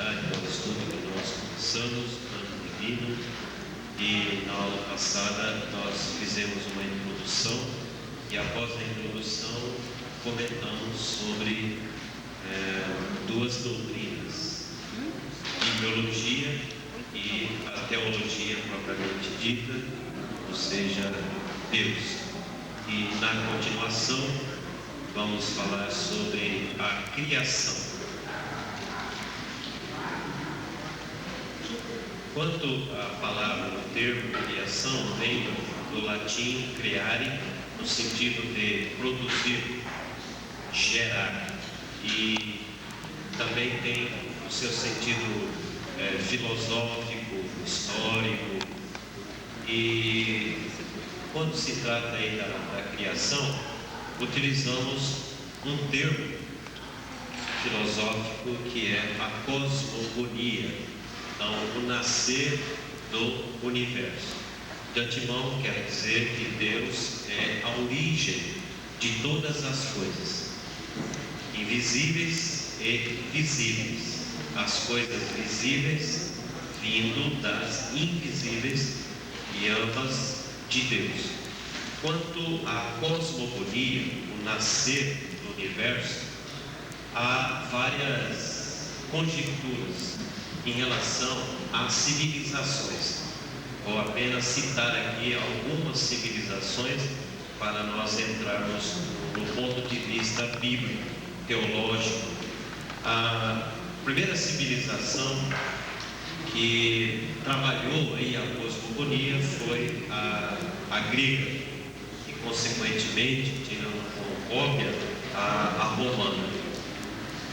continuidade ao estudo que nós começamos, Ano Divino, e na aula passada nós fizemos uma introdução e após a introdução comentamos sobre duas doutrinas, a biologia e a teologia propriamente dita, ou seja, Deus. E na continuação vamos falar sobre a criação. Quanto à palavra, o termo criação vem do latim creare, no sentido de produzir, gerar, e também tem o seu sentido filosófico, histórico. E quando se trata aí da criação, utilizamos um termo filosófico que é a cosmogonia. Então, o nascer do universo. De antemão, quer dizer que Deus é a origem de todas as coisas, invisíveis e visíveis. As coisas visíveis vindo das invisíveis e ambas de Deus. Quanto à cosmogonia, o nascer do universo, há várias conjecturas em relação às civilizações. Vou apenas citar aqui algumas civilizações para nós entrarmos no ponto de vista bíblico, teológico. A primeira civilização que trabalhou aí a cosmogonia foi a grega e, consequentemente, tirando como cópia, a romana.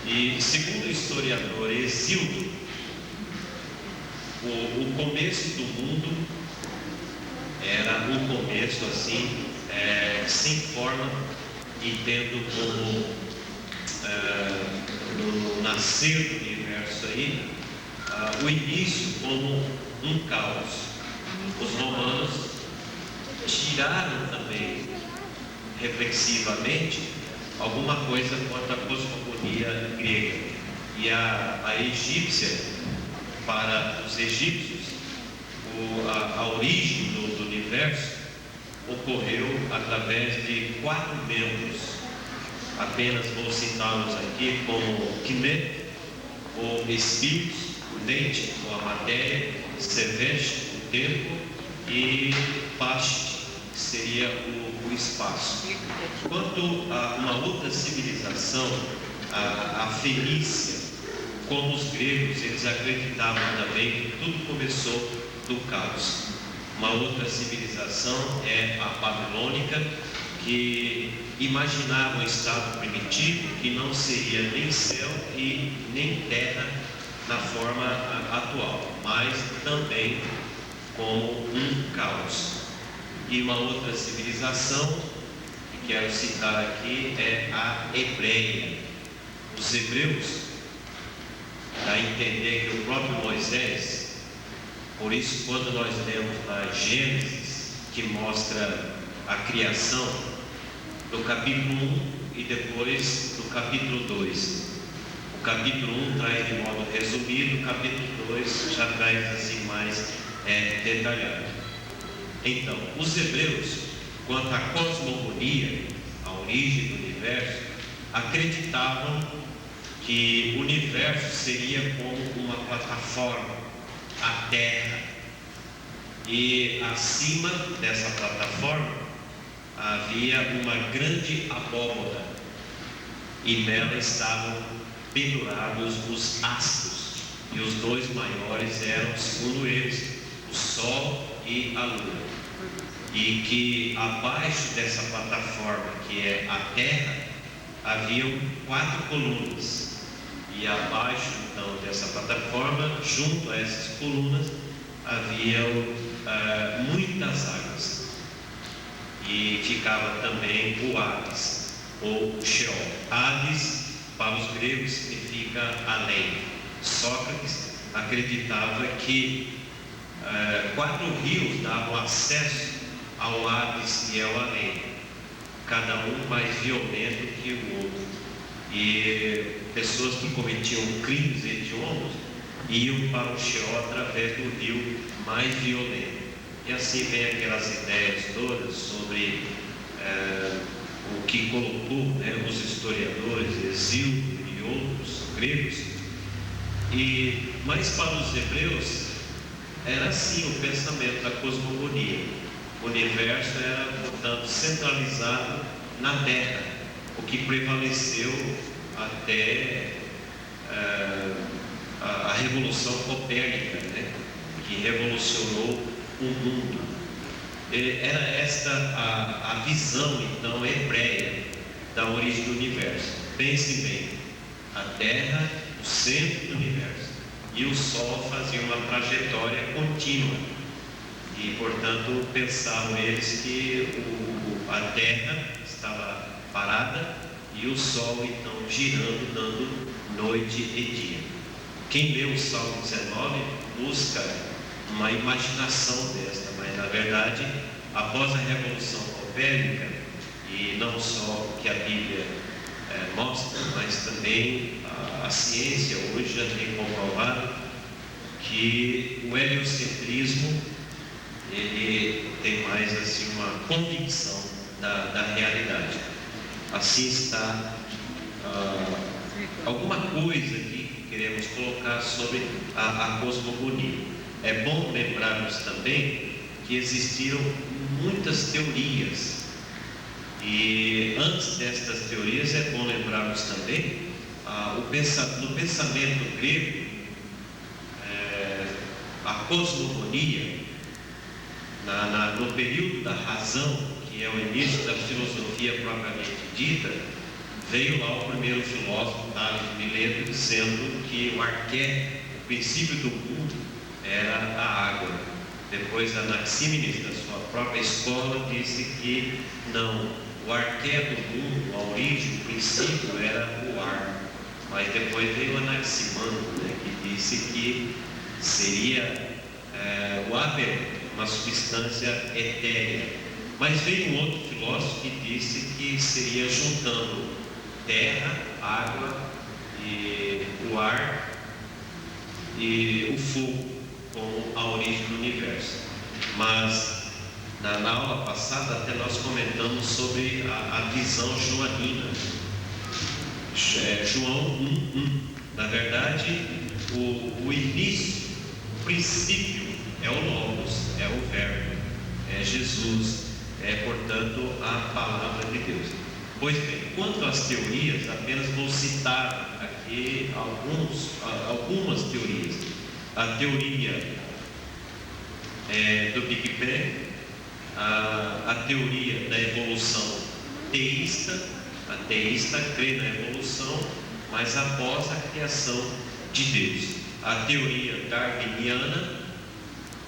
E, segundo o historiador Hesíodo, o começo do mundo era um começo assim, sem forma, e tendo como no nascer do universo aí, o início como um caos. Os romanos tiraram também, reflexivamente, alguma coisa quanto à cosmogonia grega. E a egípcia, para os egípcios, a origem do universo ocorreu através de 4 membros. Apenas vou citá-los aqui como Kine, ou espíritos, Nete, ou a matéria, Sevesh, o tempo, e Pasht, que seria o espaço. Quanto a uma outra civilização, a Fenícia, como os gregos, eles acreditavam também que tudo começou do caos. Uma outra civilização é a babilônica, que imaginava um estado primitivo que não seria nem céu e nem terra na forma atual, mas também como um caos. E uma outra civilização que quero citar aqui é a hebreia. Os hebreus, a entender que o próprio Moisés, por isso quando nós lemos na Gênesis, que mostra a criação, do capítulo 1 e depois do capítulo 2. O capítulo 1 traz de modo resumido, o capítulo 2 já traz assim mais detalhado. Então, os hebreus, quanto à cosmogonia, a origem do universo, acreditavam que o universo seria como uma plataforma, a Terra, e acima dessa plataforma havia uma grande abóbora, e nela estavam pendurados os astros, e os dois maiores eram, segundo eles, o Sol e a Lua, e que abaixo dessa plataforma, que é a Terra, haviam 4 colunas. E abaixo então dessa plataforma, junto a essas colunas, haviam muitas águas. E ficava também o Hades, ou o Sheol. Hades, para os gregos, significa além. Sócrates acreditava que 4 rios davam acesso ao Hades e ao além, cada um mais violento que o outro. E pessoas que cometiam crimes hediondos iam para o Sheol através do rio mais violento. E assim vem aquelas ideias todas sobre o que colocou, né, os historiadores, Hesíodo e outros gregos. Mas para os hebreus era assim o pensamento da cosmogonia. O universo era, portanto, centralizado na Terra, o que prevaleceu até a Revolução Copérnica, né, que revolucionou o mundo. Era esta a visão, então, hebreia da origem do universo. Pense bem, a Terra, o centro do universo, e o Sol fazia uma trajetória contínua. E, portanto, pensavam eles que a Terra estava parada e o Sol, então, girando, dando noite e dia. Quem lê o Salmo 19 busca uma imaginação desta, mas, na verdade, após a Revolução Copérnica, e não só o que a Bíblia mostra, mas também a ciência hoje já tem comprovado que o heliocentrismo ele tem mais assim uma convicção da realidade. Assim está alguma coisa que queremos colocar sobre a cosmogonia. É bom lembrarmos também que existiram muitas teorias, e antes destas teorias é bom lembrarmos também no pensamento grego, a cosmogonia, no período da razão, que é o início da filosofia propriamente dita, veio lá o primeiro filósofo, Tales de Mileto, dizendo que o arquétipo, o princípio do mundo, era a água. Depois Anaxímenes, da sua própria escola, disse que não, o arquétipo do mundo, a origem, o princípio era o ar. Mas depois veio Anaximandro, né, que disse que seria o áper, uma substância etérea. Mas veio um outro filósofo que disse que seria juntando terra, água e o ar e o fogo como a origem do universo. Mas na aula passada até nós comentamos sobre a visão joanina. João 1:1. Na verdade, o início, o princípio é o Logos, é o Verbo, é Jesus, portanto a palavra de Deus. Pois bem, quanto às teorias, apenas vou citar aqui algumas teorias. A teoria do Big Bang, a teoria da evolução teísta. A teísta crê na evolução, mas após a criação de Deus. A teoria darwiniana,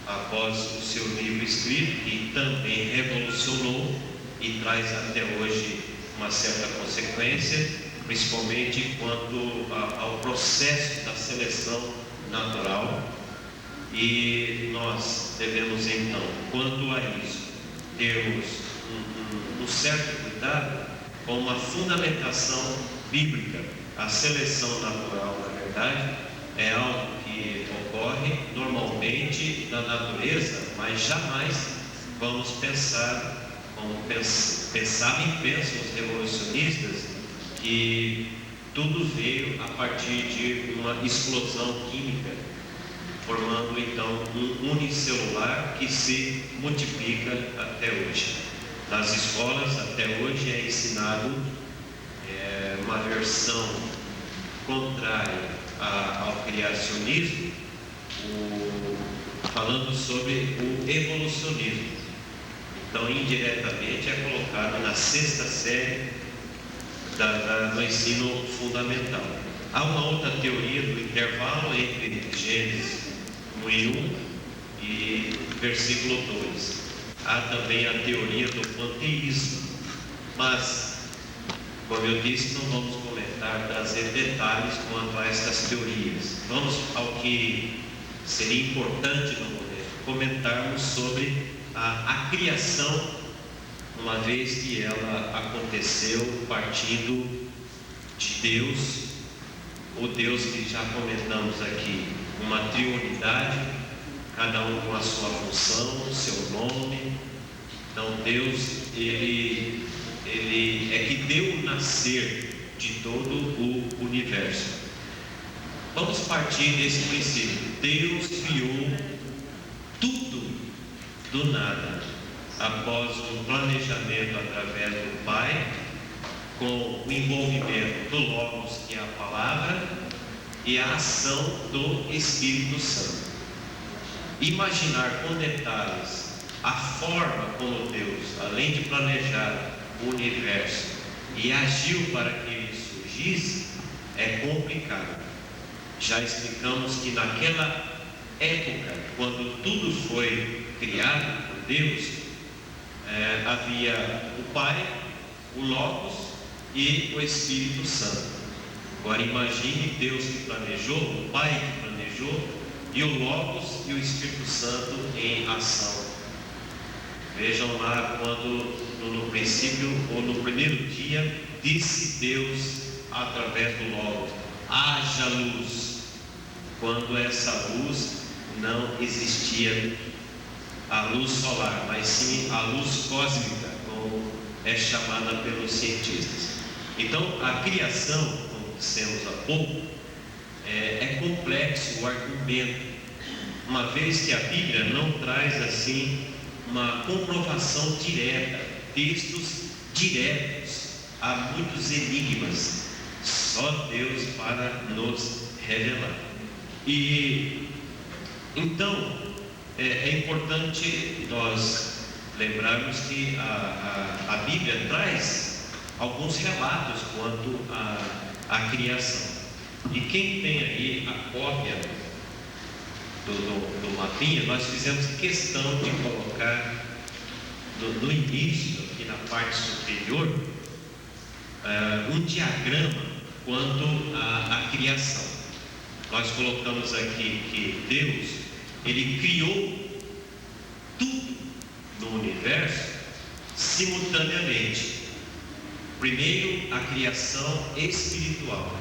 após o seu livro escrito, que também revolucionou e traz até hoje uma certa consequência, principalmente quanto ao processo da seleção natural. E nós devemos então, quanto a isso, termos um certo cuidado com uma fundamentação bíblica. A seleção natural, na verdade, é algo que ocorre normalmente na natureza, mas jamais vamos pensar, como pensavam e pensam os revolucionistas, que tudo veio a partir de uma explosão química, formando então um unicelular que se multiplica até hoje. Nas escolas, até hoje, é ensinado uma versão contrária ao criacionismo, falando sobre o evolucionismo. Então, indiretamente, é colocado na 6ª série do ensino fundamental. Há uma outra teoria do intervalo entre Gênesis 1:1 e versículo 2. Há também a teoria do panteísmo, mas, como eu disse, não vamos comentar, trazer detalhes quanto a estas teorias. Vamos ao que seria importante no momento, comentarmos sobre a criação, uma vez que ela aconteceu partindo de Deus, o Deus que já comentamos aqui, uma triunidade, cada um com a sua função, o seu nome. Então Deus, Ele é que deu o nascer de todo o universo. Vamos partir desse princípio. Deus criou tudo do nada, após um planejamento através do Pai, com o envolvimento do Logos, que é a palavra, e a ação do Espírito Santo. Imaginar com detalhes a forma como Deus, além de planejar o universo e agiu para que ele surgisse, é complicado. Já explicamos que naquela época, quando tudo foi criado por Deus, havia o Pai, o Logos e o Espírito Santo. Agora imagine Deus que planejou, o Pai que planejou, e o Logos e o Espírito Santo em ação. Vejam lá quando no princípio ou no primeiro dia disse Deus através do Logos: haja luz. Quando essa luz não existia a luz solar, mas sim a luz cósmica, como é chamada pelos cientistas. Então a criação, como dissemos há pouco, é complexo o argumento, uma vez que a Bíblia não traz assim uma comprovação direta, textos diretos, há muitos enigmas, só Deus para nos revelar. E então é importante nós lembrarmos que a Bíblia traz alguns relatos quanto à criação. E quem tem aí a cópia do mapinha, nós fizemos questão de colocar no início, aqui na parte superior, um diagrama quanto à criação. Nós colocamos aqui que Deus, Ele criou tudo no universo simultaneamente. Primeiro, a criação espiritual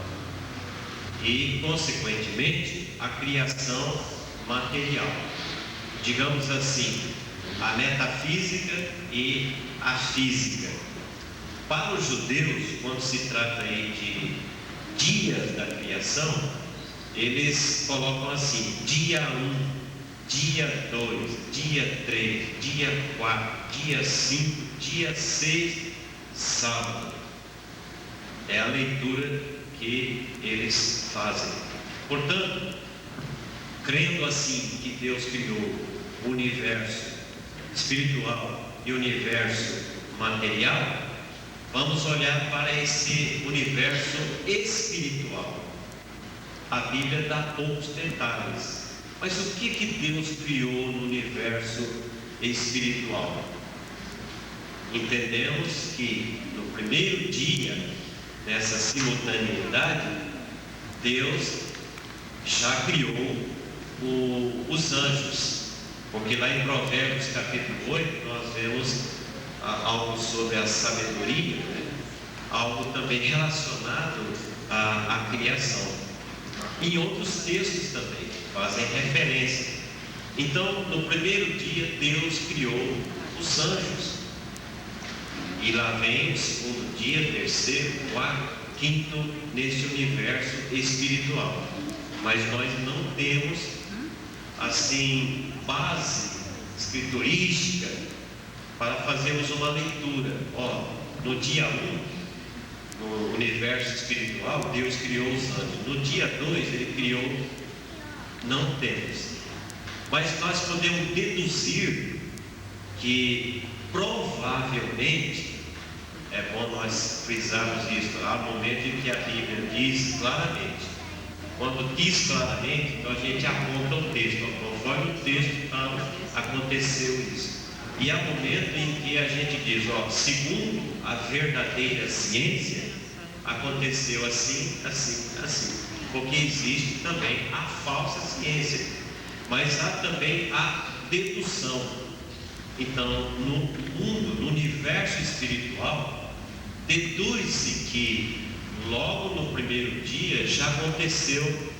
e, consequentemente, a criação material. Digamos assim, a metafísica e a física. Para os judeus, quando se trata aí de dias da criação, eles colocam assim: dia 1, dia 2, dia 3, dia 4, dia 5, dia 6, sábado. É a leitura que eles fazem. Portanto, crendo assim que Deus criou o universo espiritual e o universo material, vamos olhar para esse universo espiritual. A Bíblia dá poucos detalhes, mas o que Deus criou no universo espiritual? Entendemos que no primeiro dia dessa simultaneidade, Deus já criou os anjos, porque lá em Provérbios capítulo 8 nós vemos algo sobre a sabedoria, algo também relacionado à criação. Em outros textos também fazem referência. Então, no primeiro dia, Deus criou os anjos. E lá vem o segundo dia, terceiro, quarto, quinto, neste universo espiritual. Mas nós não temos, assim, base escriturística para fazermos uma leitura. No dia 1, no universo espiritual, Deus criou os anjos. No dia 2, Ele criou, não temos. Mas nós podemos deduzir que provavelmente, é bom nós frisarmos isso, há momentos em que a Bíblia diz claramente. Quando diz claramente, então a gente aponta o texto, conforme o texto aconteceu isso. E há momentos em que a gente diz, segundo a verdadeira ciência, aconteceu assim, assim, assim. Porque existe também a falsa ciência, mas há também a dedução. Então, no mundo, no universo espiritual, deduz-se que logo no primeiro dia já aconteceu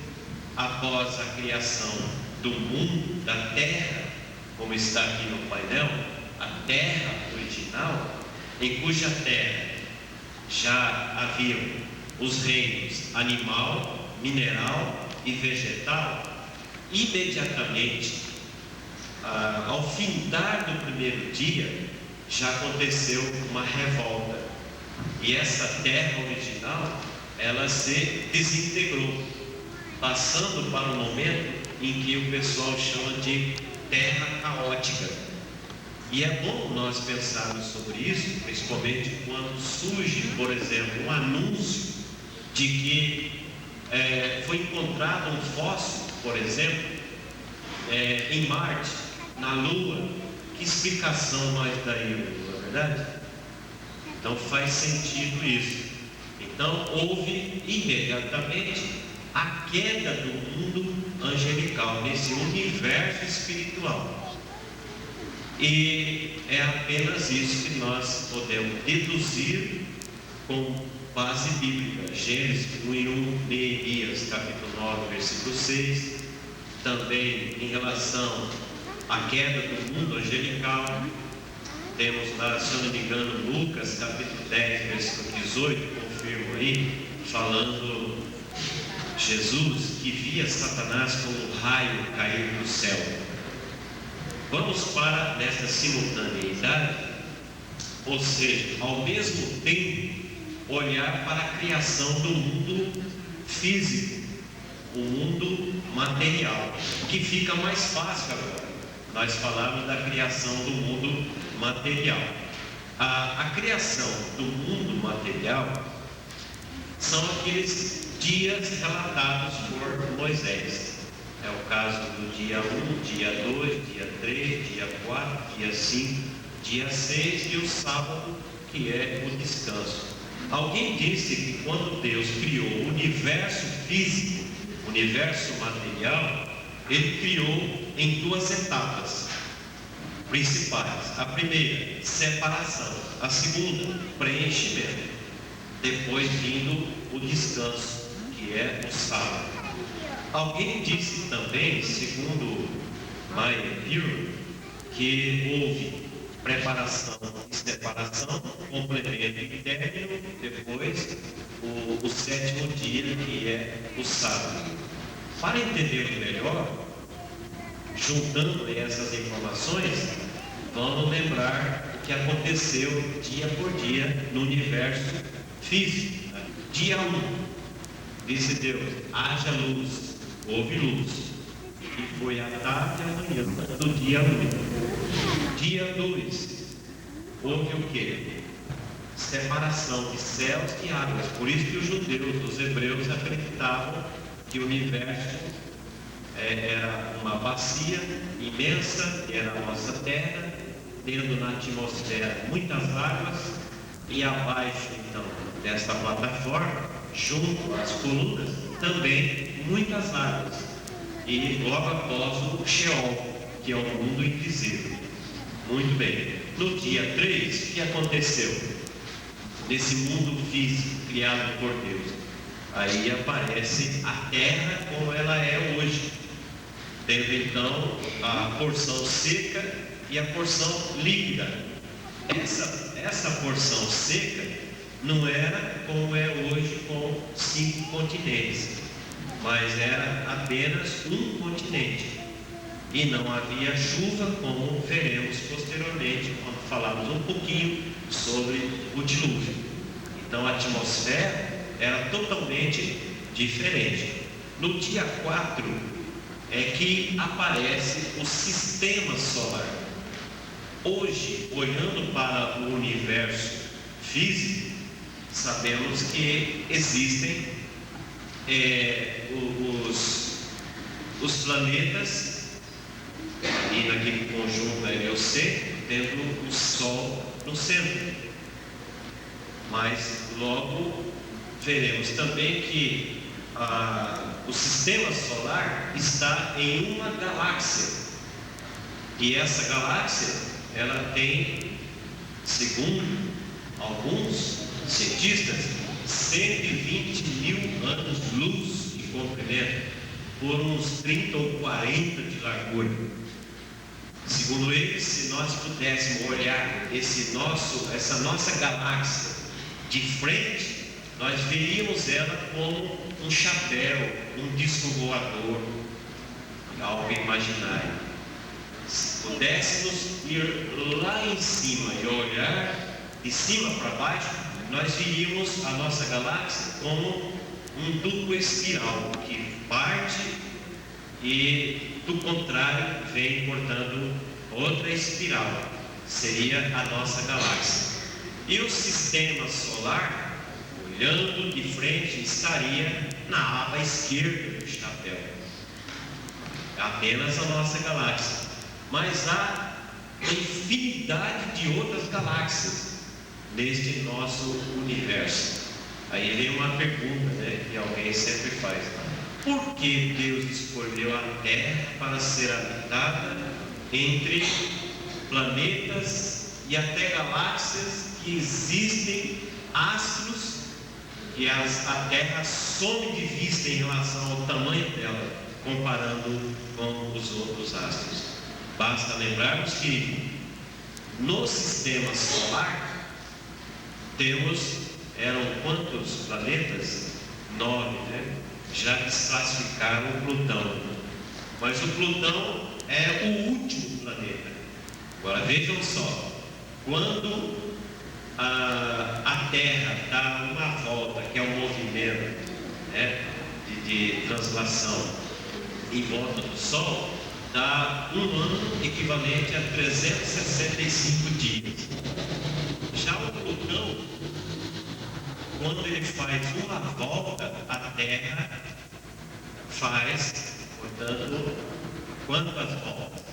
após a criação do mundo, da terra, como está aqui no painel, a terra original, em cuja terra já haviam os reinos animal, mineral e vegetal, imediatamente, ao findar do primeiro dia, já aconteceu uma revolta. E essa terra original, ela se desintegrou, passando para um momento em que o pessoal chama de terra caótica. E é bom nós pensarmos sobre isso, principalmente quando surge, por exemplo, um anúncio de que foi encontrado um fóssil, por exemplo, em Marte, na Lua. Que explicação nós daríamos, não é verdade? Então faz sentido isso. Então houve imediatamente a queda do mundo angelical, nesse universo espiritual. E é apenas isso que nós podemos deduzir com base bíblica. Gênesis 1:1, Neemias capítulo 9, versículo 6, também em relação à queda do mundo angelical, temos lá, se eu não me engano, Lucas capítulo 10, versículo 18, confirmo aí, falando Jesus que via Satanás como um raio cair do céu. Vamos para nessa simultaneidade, ou seja, ao mesmo tempo, olhar para a criação do mundo físico, o mundo material, que fica mais fácil agora. Nós falamos da criação do mundo material. A criação do mundo material são aqueles dias relatados por Moisés. É o caso do dia 1, dia 2, dia 3, dia 4, dia 5, dia 6 e o sábado, que é o descanso. Alguém disse que quando Deus criou o universo físico, o universo material, Ele criou em duas etapas principais. A primeira, separação. A segunda, preenchimento. Depois vindo o descanso, que é o sábado. Alguém disse também, segundo Meyer, que houve preparação e separação, complemento e término, depois o sétimo dia, que é o sábado. Para entender melhor, juntando essas informações, vamos lembrar o que aconteceu dia por dia no universo físico. Dia 1, disse Deus: haja luz, houve luz, e foi à tarde e à manhã do dia 1. Dia 2, houve o que? Separação de céus e águas. Por isso que os judeus, os hebreus, acreditavam que o universo era uma bacia imensa, era a nossa terra, tendo na atmosfera muitas águas, e abaixo então desta plataforma, junto às colunas, também muitas águas, e logo após o Sheol, que é o mundo invisível. Muito bem. No dia 3, o que aconteceu? Nesse mundo físico criado por Deus, aí aparece a terra como ela é hoje, tendo então a porção seca e a porção líquida. Essa porção seca não era como é hoje, com 5 continentes, mas era apenas um continente, e não havia chuva, como veremos posteriormente quando falarmos um pouquinho sobre o dilúvio. Então a atmosfera era totalmente diferente. No dia 4 é que aparece o sistema solar. Hoje, olhando para o universo físico, sabemos que existem os planetas, e naquele conjunto LOC, tendo o Sol no centro. Mas logo veremos também que o sistema solar está em uma galáxia, e essa galáxia ela tem, segundo alguns cientistas, 120 mil anos-luz de comprimento. por uns 30 ou 40 de largura. Segundo eles, se nós pudéssemos olhar essa nossa galáxia de frente, nós veríamos ela como um chapéu, um disco voador, algo imaginário. Se pudéssemos ir lá em cima e olhar de cima para baixo, nós veríamos a nossa galáxia como um duplo espiral que parte e do contrário vem cortando outra espiral. Seria a nossa galáxia. E o sistema solar, olhando de frente, estaria na aba esquerda do chapéu. Apenas a nossa galáxia. Mas há infinidade de outras galáxias neste nosso universo. Aí vem uma pergunta, que alguém sempre faz: por que Deus escolheu a Terra para ser habitada entre planetas e até galáxias que existem, astros, que a Terra some de vista em relação ao tamanho dela, comparando com os outros astros? Basta lembrarmos que no sistema solar eram quantos planetas? 9, Já desclassificaram o Plutão, mas o Plutão é o último planeta. Agora vejam só, quando a Terra dá uma volta, que é um movimento de translação em volta do Sol, dá um ano equivalente a 365 dias. Já o Plutão, quando ele faz uma volta, a Terra faz, portanto, quantas voltas?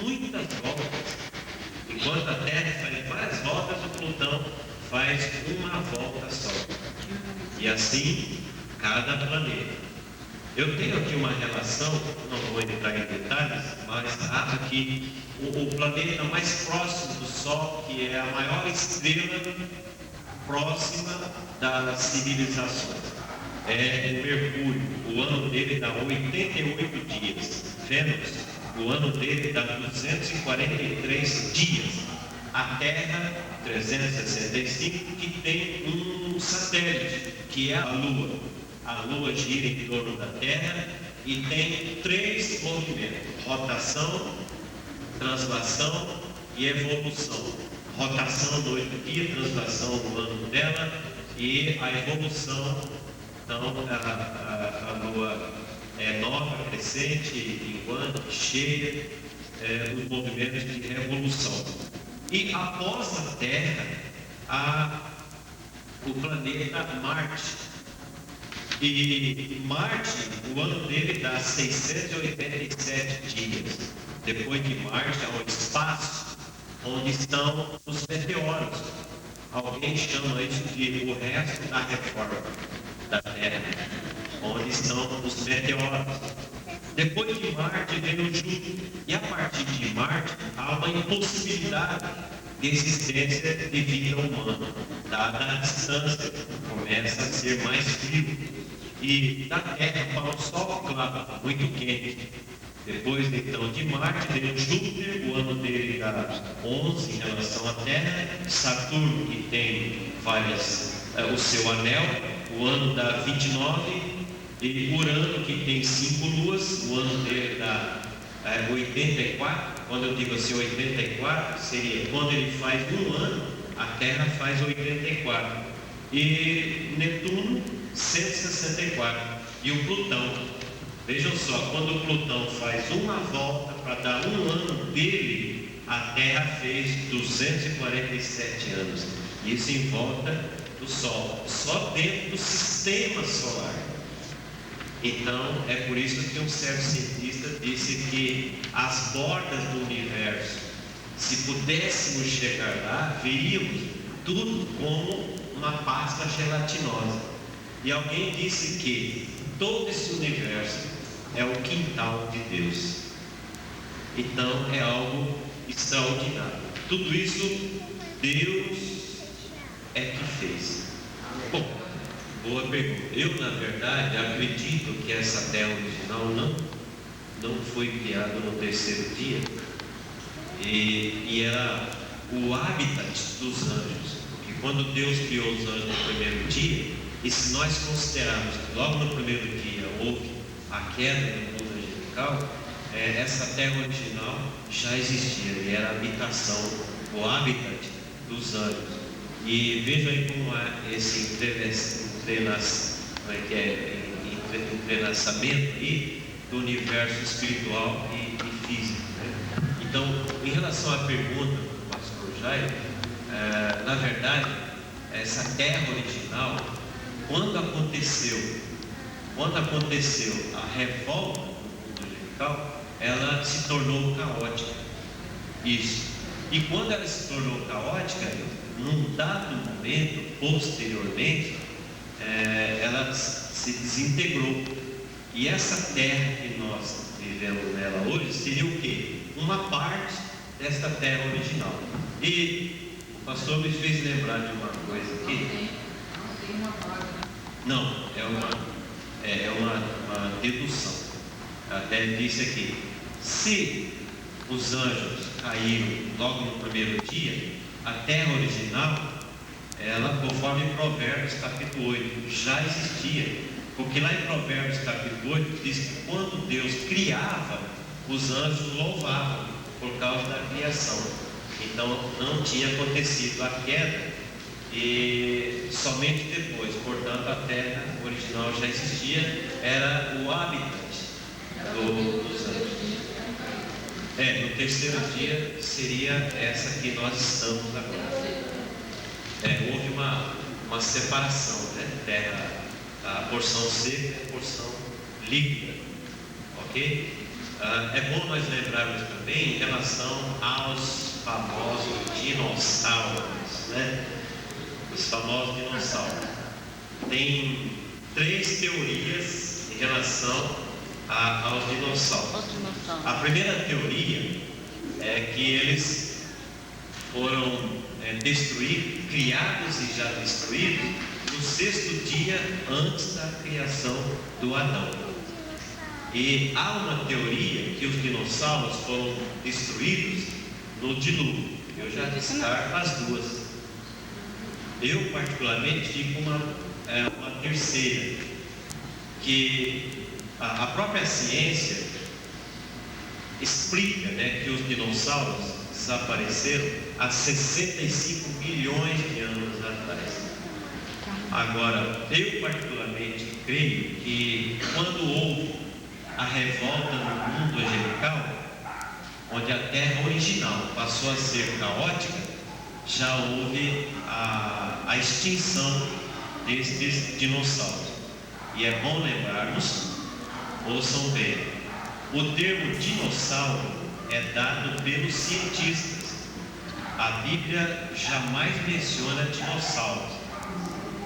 Muitas voltas. Enquanto a Terra faz várias voltas, o Plutão faz uma volta só. E assim, cada planeta. Eu tenho aqui uma relação, não vou entrar em detalhes, mas há aqui o planeta mais próximo do Sol, que é a maior estrela próxima das civilizações. É o Mercúrio. O ano dele dá 88 dias. Vênus, o ano dele dá 243 dias. A Terra, 365, que tem um satélite, que é a Lua. A Lua gira em torno da Terra e tem 3 movimentos: rotação, translação e evolução. Rotação no 8 dias, translação no ano dela, e a evolução, então a Lua é nova, crescente, minguante, cheia, os movimentos de revolução. E após a Terra, o planeta Marte. E Marte, o ano dele dá 687 dias. Depois de Marte há um espaço onde estão os meteoros. Alguém chama isso de o resto da reforma da Terra, onde estão os meteoros. Depois de Marte vem o Júpiter. E a partir de Marte há uma impossibilidade de existência de vida humana, dada a distância, começa a ser mais frio. E da Terra para o Sol, claro, muito quente. Depois então de Marte vem o Júpiter, o ano dele dá 11 em relação à Terra. Saturno, que tem o seu anel, o ano dá 29. E Urano, que tem 5 luas, o ano dele dá 84. Quando eu digo assim 84, seria quando ele faz um ano, a Terra faz 84. E Netuno, 164. E o Plutão, vejam só, quando o Plutão faz uma volta para dar um ano dele, a Terra fez 247 anos. Isso em volta do Sol, só dentro do sistema solar. Então, é por isso que um certo cientista disse que as bordas do universo, se pudéssemos chegar lá, veríamos tudo como uma pasta gelatinosa. E alguém disse que todo esse universo é o quintal de Deus. Então, é algo extraordinário. Tudo isso Deus é que fez. Bom, Boa pergunta. Eu, na verdade, acredito que essa terra original não foi criada no terceiro dia, e era o habitat dos anjos. Porque quando Deus criou os anjos no primeiro dia, e se nós considerarmos que logo no primeiro dia houve a queda do mundo angelical, essa terra original já existia, e era a habitação, o habitat dos anjos. E veja aí como há esse entrelaçamento aí do universo espiritual e físico, né? Então, em relação à pergunta do pastor Jair, na verdade, essa terra original, quando aconteceu a revolta do mundo angelical, ela se tornou caótica. Isso. E quando ela se tornou caótica, num dado momento, posteriormente, ela se desintegrou. E essa terra que nós vivemos nela hoje seria o quê? Uma parte desta terra original. E o pastor me fez lembrar de uma coisa aqui. Não tem uma base. Não, é uma dedução. Até disse aqui: se os anjos caíram logo no primeiro dia, a terra original, ela, conforme Provérbios capítulo 8, já existia. Porque lá em Provérbios capítulo 8 diz que quando Deus criava, os anjos louvavam por causa da criação. Então não tinha acontecido a queda, e somente depois. Portanto, a terra original já existia, era o habitat dos anjos. No terceiro dia seria essa que nós estamos agora. Houve uma separação, né? Terra, a porção seca e a porção líquida, ok? É bom nós lembrarmos também em relação aos famosos dinossauros, né? Os famosos dinossauros. Tem 3 teorias em relação aos dinossauros. A primeira teoria é que eles foram destruídos, criados e já destruídos no 6º dia antes da criação do Adão. E há uma teoria que os dinossauros foram destruídos no dilúvio. Eu já descarto as duas. Eu particularmente fico uma terceira, que a própria ciência explica, né, que os dinossauros desapareceram há 65 milhões de anos atrás. Agora, eu particularmente creio que quando houve a revolta no mundo angelical, onde a terra original passou a ser caótica, já houve a extinção destes dinossauros. E é bom lembrarmos, ouçam bem, o termo dinossauro é dado pelos cientistas. A Bíblia jamais menciona dinossauros.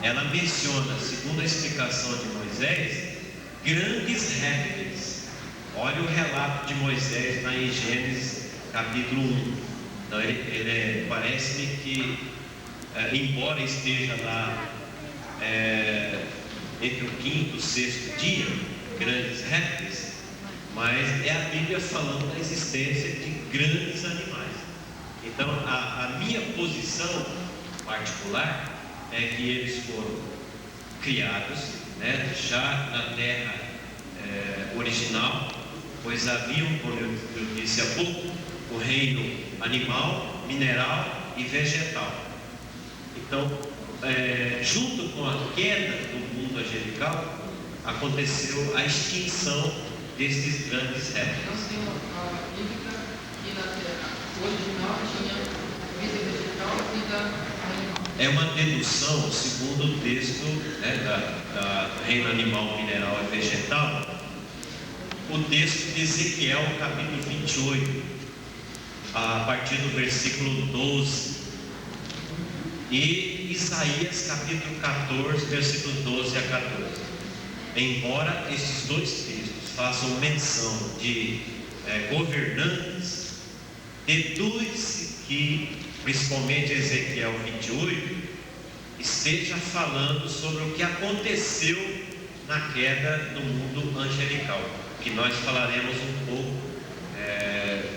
Ela menciona, segundo a explicação de Moisés, grandes répteis. Olha o relato de Moisés lá em Gênesis capítulo 1. Então parece-me que, embora esteja lá entre o 5º e o 6º dia, grandes répteis, mas é a Bíblia falando da existência de grandes animais. Então a minha posição particular é que eles foram criados, né, já na terra original, pois haviam, como eu disse há pouco, o reino animal, mineral e vegetal. Então, junto com a queda do mundo angelical, aconteceu a extinção desses grandes répteis. Não tem uma prova bíblica que na terra original tinha vida vegetal e vida animal. É uma dedução, segundo o texto, né, da reino animal, mineral e vegetal, o texto de Ezequiel, capítulo 28, a partir do versículo 12, e Isaías, capítulo 14, versículos 12 a 14. Embora esses dois textos façam menção de governantes, deduz-se que, principalmente Ezequiel 28, esteja falando sobre o que aconteceu na queda no mundo angelical, que nós falaremos um pouco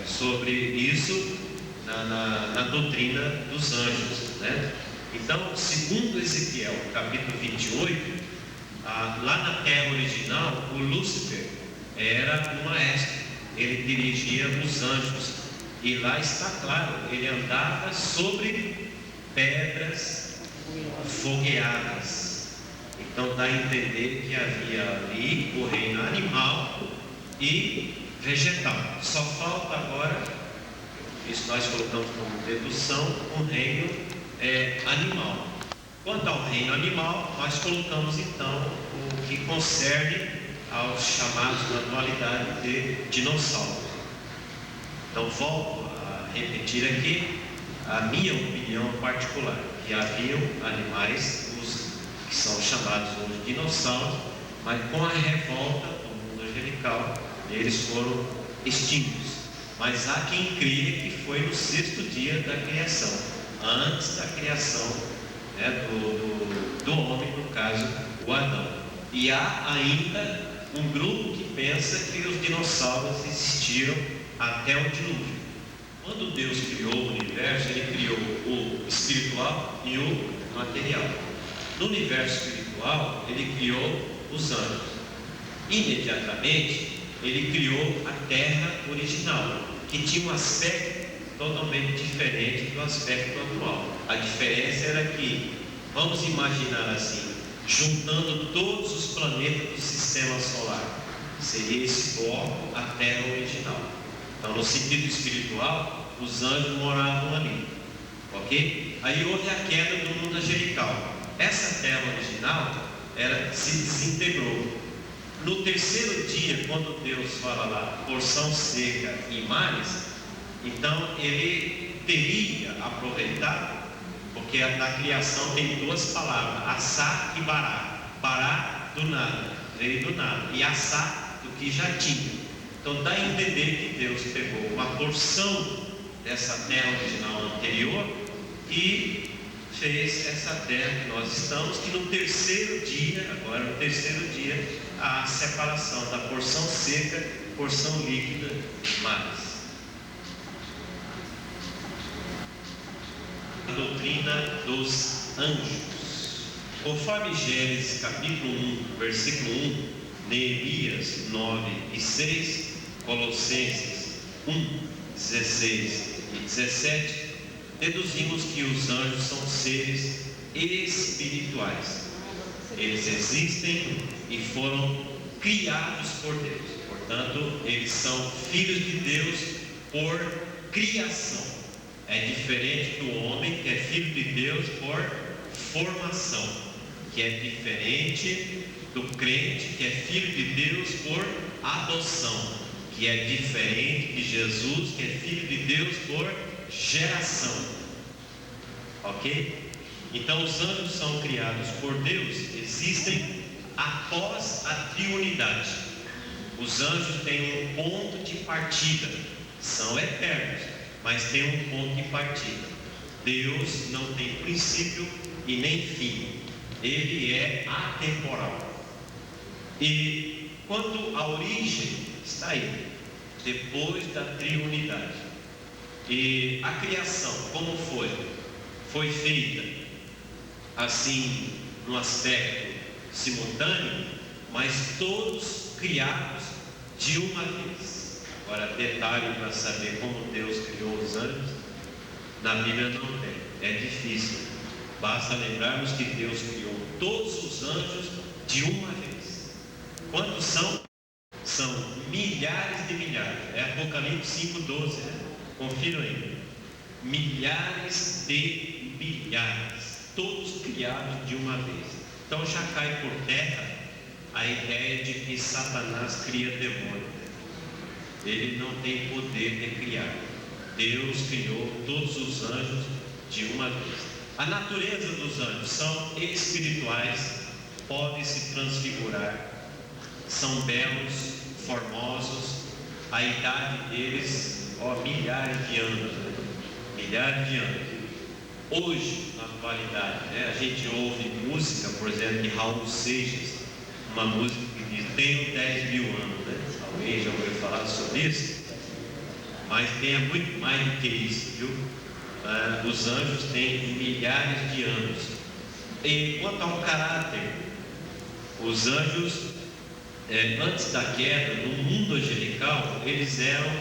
sobre isso na doutrina dos anjos, né? Então, segundo Ezequiel, capítulo 28, lá na terra original, o Lúcifer era o maestro, ele dirigia os anjos, e lá está claro, ele andava sobre pedras fogueadas. Então dá a entender que havia ali o reino animal e vegetal. Só falta agora, isso nós colocamos como dedução, o reino animal. Quanto ao reino animal, nós colocamos então o que concerne aos chamados na atualidade de dinossauros. Então volto a repetir aqui a minha opinião particular, que haviam animais que são chamados hoje dinossauros, mas com a revolta do mundo angelical eles foram extintos. Mas há quem creia que foi no 6º dia da criação, antes da criação, né, do homem, no caso o Adão. E há ainda um grupo que pensa que os dinossauros existiram até o dilúvio. Quando Deus criou o universo, Ele criou o espiritual e o material. No universo espiritual, Ele criou os anjos. Imediatamente, Ele criou a terra original, que tinha um aspecto totalmente diferente do aspecto atual. A diferença era que, vamos imaginar assim, juntando todos os planetas do sistema solar, seria esse bloco a terra original. Então, no sentido espiritual, os anjos moravam ali, ok? Aí houve a queda do mundo angelical. Essa terra original se desintegrou. No 3º dia, quando Deus fala lá, porção seca e mares, então ele teria aproveitado, porque na criação tem 2 palavras, assá e bará. Bará do nada, veio do nada, e assá do que já tinha. Então dá a entender que Deus pegou uma porção dessa terra original anterior e fez essa terra que nós estamos, que no 3º dia, agora no 3º dia, há a separação da porção seca, porção líquida e mares. A doutrina dos anjos. Conforme Gênesis capítulo 1, versículo 1, Neemias 9 e 6, Colossenses 1, 16 e 17, deduzimos que os anjos são seres espirituais. Eles existem e foram criados por Deus. Portanto, eles são filhos de Deus por criação. É diferente do homem, que é filho de Deus por formação, que é diferente do crente, que é filho de Deus por adoção, que é diferente de Jesus, que é filho de Deus por geração. Ok? Então os anjos são criados por Deus, existem após a triunidade. Os anjos têm um ponto de partida, são eternos, mas tem um ponto de partida. Deus não tem princípio e nem fim, Ele é atemporal. E quanto à origem, está aí, depois da triunidade. E a criação, como foi? Foi feita assim, num aspecto simultâneo, mas todos criados de uma vez. Agora, detalhe para saber como Deus criou os anjos, na Bíblia não tem, é difícil. Basta lembrarmos que Deus criou todos os anjos de uma vez. Quantos são? São milhares de milhares. É Apocalipse 5,12, né? Confiram aí. Milhares de milhares, todos criados de uma vez. Então já cai por terra a ideia de que Satanás cria demônio. Ele não tem poder de criar. Deus criou todos os anjos de uma vez. A natureza dos anjos são espirituais, podem se transfigurar, são belos, formosos. A idade deles, milhares de anos, né? Milhares de anos. Hoje, na atualidade, né, a gente ouve música, por exemplo, de Raul Seixas, uma música que diz: tenho 10 mil anos, né? Alguém já ouviu falar sobre isso? Mas tem muito mais do que isso, viu? Os anjos têm milhares de anos. E quanto ao caráter, os anjos, antes da queda, no mundo angelical, eles eram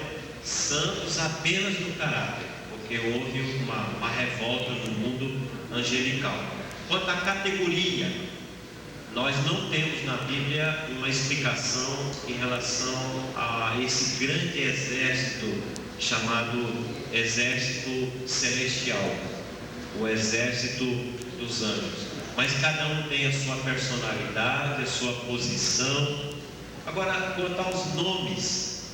santos apenas no caráter, porque houve uma revolta no mundo angelical. Quanto à categoria, nós não temos na Bíblia uma explicação em relação a esse grande exército chamado exército celestial, o exército dos anjos. Mas cada um tem a sua personalidade, a sua posição. Agora, quanto aos nomes,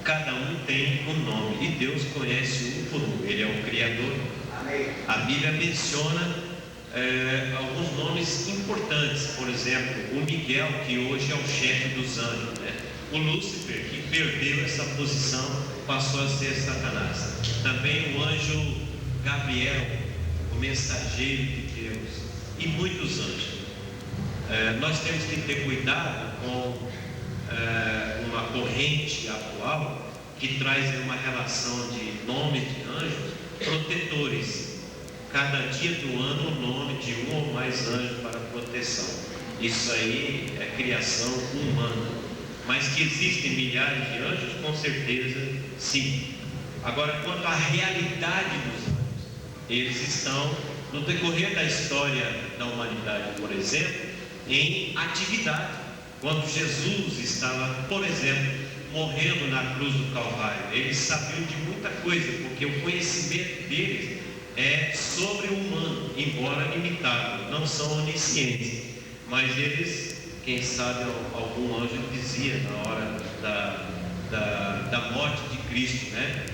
cada um tem um nome, e Deus conhece um por um. Ele é o Criador. A Bíblia menciona alguns nomes importantes. Por exemplo, o Miguel, que hoje é o chefe dos anjos, né? O Lúcifer, que perdeu essa posição, passou a ser Satanás. Também o anjo Gabriel, o mensageiro de Deus, e muitos anjos. Nós temos que ter cuidado com uma corrente atual que traz uma relação de nomes de anjos protetores. Cada dia do ano o nome de um ou mais anjos para proteção. Isso aí é criação humana. Mas que existem milhares de anjos, com certeza sim. Agora, quanto à realidade dos anjos, eles estão no decorrer da história da humanidade, por exemplo, em atividade. Quando Jesus estava, por exemplo, morrendo na cruz do Calvário, eles sabiam de muita coisa, porque o conhecimento deles é sobre-humano, embora limitado, não são oniscientes, mas eles, quem sabe algum anjo dizia na hora da morte de Cristo, né?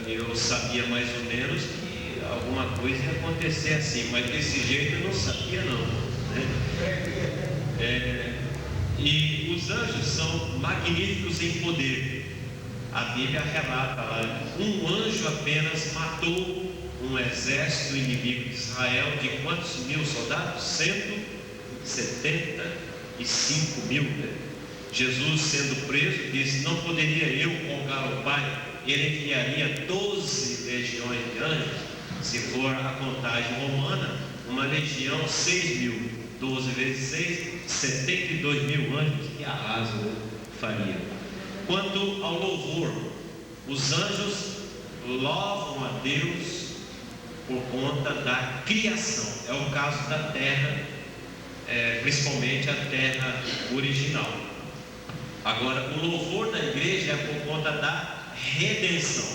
Eu sabia mais ou menos que alguma coisa ia acontecer assim, mas desse jeito eu não sabia não, né? E os anjos são magníficos em poder. A Bíblia relata lá, um anjo apenas matou um exército inimigo de Israel de quantos mil soldados? 175 mil, né? Jesus, sendo preso, disse: não poderia eu rogar ao Pai, ele enviaria 12 legiões de anjos. Se for a contagem romana, uma legião 6 mil, 12 vezes 6, 72 mil anjos, que arraso faria. Quanto ao louvor, os anjos louvam a Deus por conta da criação. É o caso da terra, principalmente a terra original. Agora, o louvor da igreja é por conta da redenção,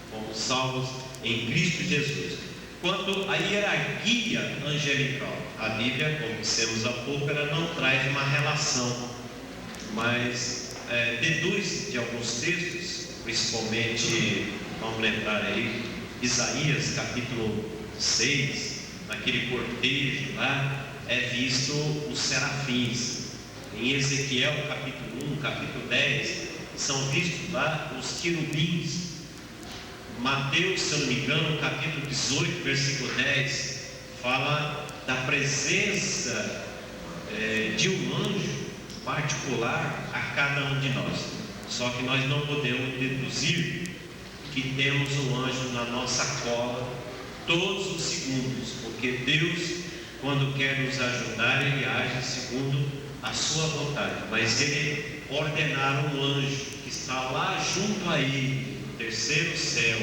como salvos em Cristo Jesus. Quanto à hierarquia angelical, a Bíblia, como dissemos há pouco, ela não traz uma relação, mas deduz de alguns textos, principalmente, vamos lembrar aí, Isaías capítulo 6, naquele cortejo lá, é visto os serafins. Em Ezequiel capítulo 1, capítulo 10, são vistos lá os querubins. Mateus, se eu não me engano, capítulo 18, versículo 10, fala da presença de um anjo particular a cada um de nós. Só que nós não podemos deduzir que temos um anjo na nossa cola todos os segundos, porque Deus, quando quer nos ajudar, Ele age segundo a sua vontade. Mas Ele ordenar um anjo que está lá junto a Ele, no terceiro céu,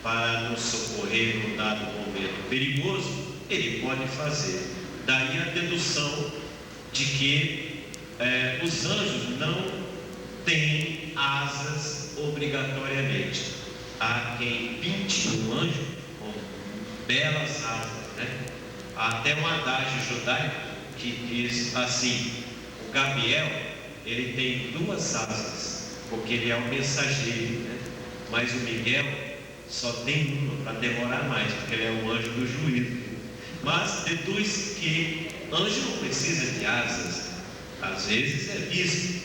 para nos socorrer num dado momento perigoso, Ele pode fazer. Daí a dedução de que os anjos não têm asas obrigatoriamente. Há quem pinte um anjo com belas asas, né? Há até um adágio judaico que diz assim: o Gabriel, ele tem 2 asas, porque ele é um mensageiro, né? Mas o Miguel só tem uma, para demorar mais, porque ele é o anjo do juízo. Mas deduz que anjo não precisa de asas. Às vezes é visto,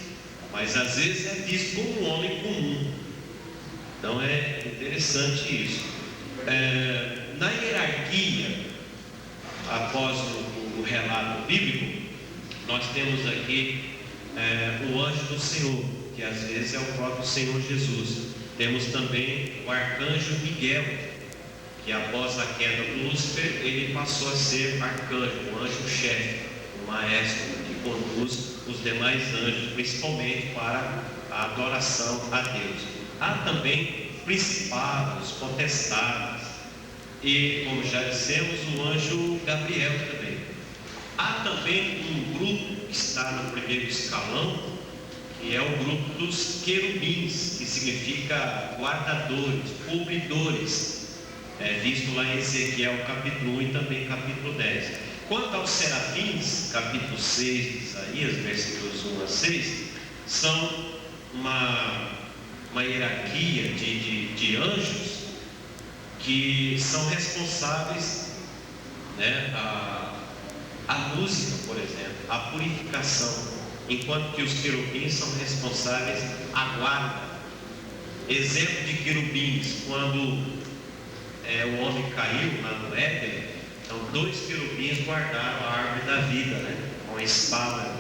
mas às vezes é visto como um homem comum. Então é interessante isso. na hierarquia, após o relato bíblico, nós temos aqui o anjo do Senhor, que às vezes é o próprio Senhor Jesus. Temos também o arcanjo Miguel, que após a queda do Lúcifer, ele passou a ser arcanjo, o anjo-chefe, o maestro, que conduz os demais anjos, principalmente para a adoração a Deus. Há também principados, potestades, e, como já dissemos, o anjo Gabriel também. Há também um grupo que está no primeiro escalão, que é o grupo dos querubins, que significa guardadores, cobridores, visto lá em Ezequiel capítulo 1 e também capítulo 10. Quanto aos serafins, capítulo 6 de Isaías, versículos 1 a 6, são uma hierarquia de anjos que são responsáveis, a música, por exemplo, a purificação, enquanto que os querubins são responsáveis à guarda. Exemplo de querubins, quando o homem caiu lá no Éden, então 2 querubins guardaram a árvore da vida, com a espada.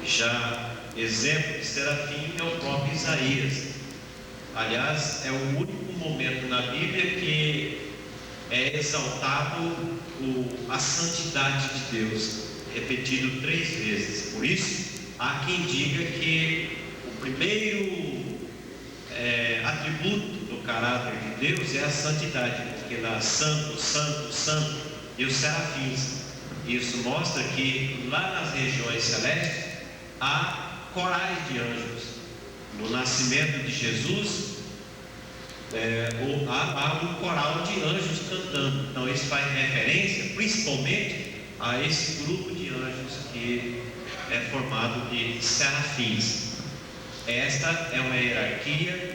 Já exemplo de serafim é o próprio Isaías. Aliás, é o único momento na Bíblia que é exaltado a santidade de Deus, repetido 3 vezes. Por isso, há quem diga que o primeiro atributo do caráter de Deus é a santidade, porque lá santo, santo, santo, e os serafins. Isso mostra que lá nas regiões celestes há corais de anjos. No nascimento de Jesus, há um coral de anjos cantando. Então isso faz referência principalmente a esse grupo de anjos que é formado de serafins. Esta é uma hierarquia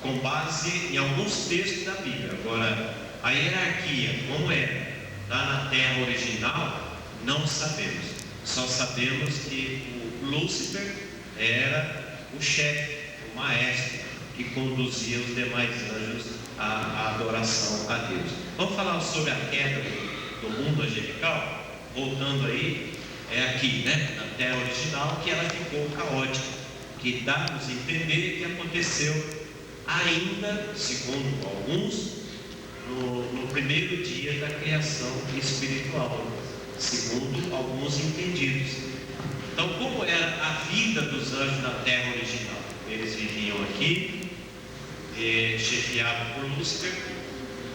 com base em alguns textos da Bíblia. Agora, a hierarquia, como é lá na terra original, não sabemos. Só sabemos que o Lúcifer era o chefe, o maestro, que conduzia os demais anjos à adoração a Deus. Vamos falar sobre a queda do mundo angelical? Voltando aí, é aqui, na terra original, que ela ficou caótica, que dá-nos a entender que aconteceu ainda, segundo alguns, no primeiro dia da criação espiritual, segundo alguns entendidos. Então, como era a vida dos anjos na terra original? Eles viviam aqui, chefiados por Lúcifer,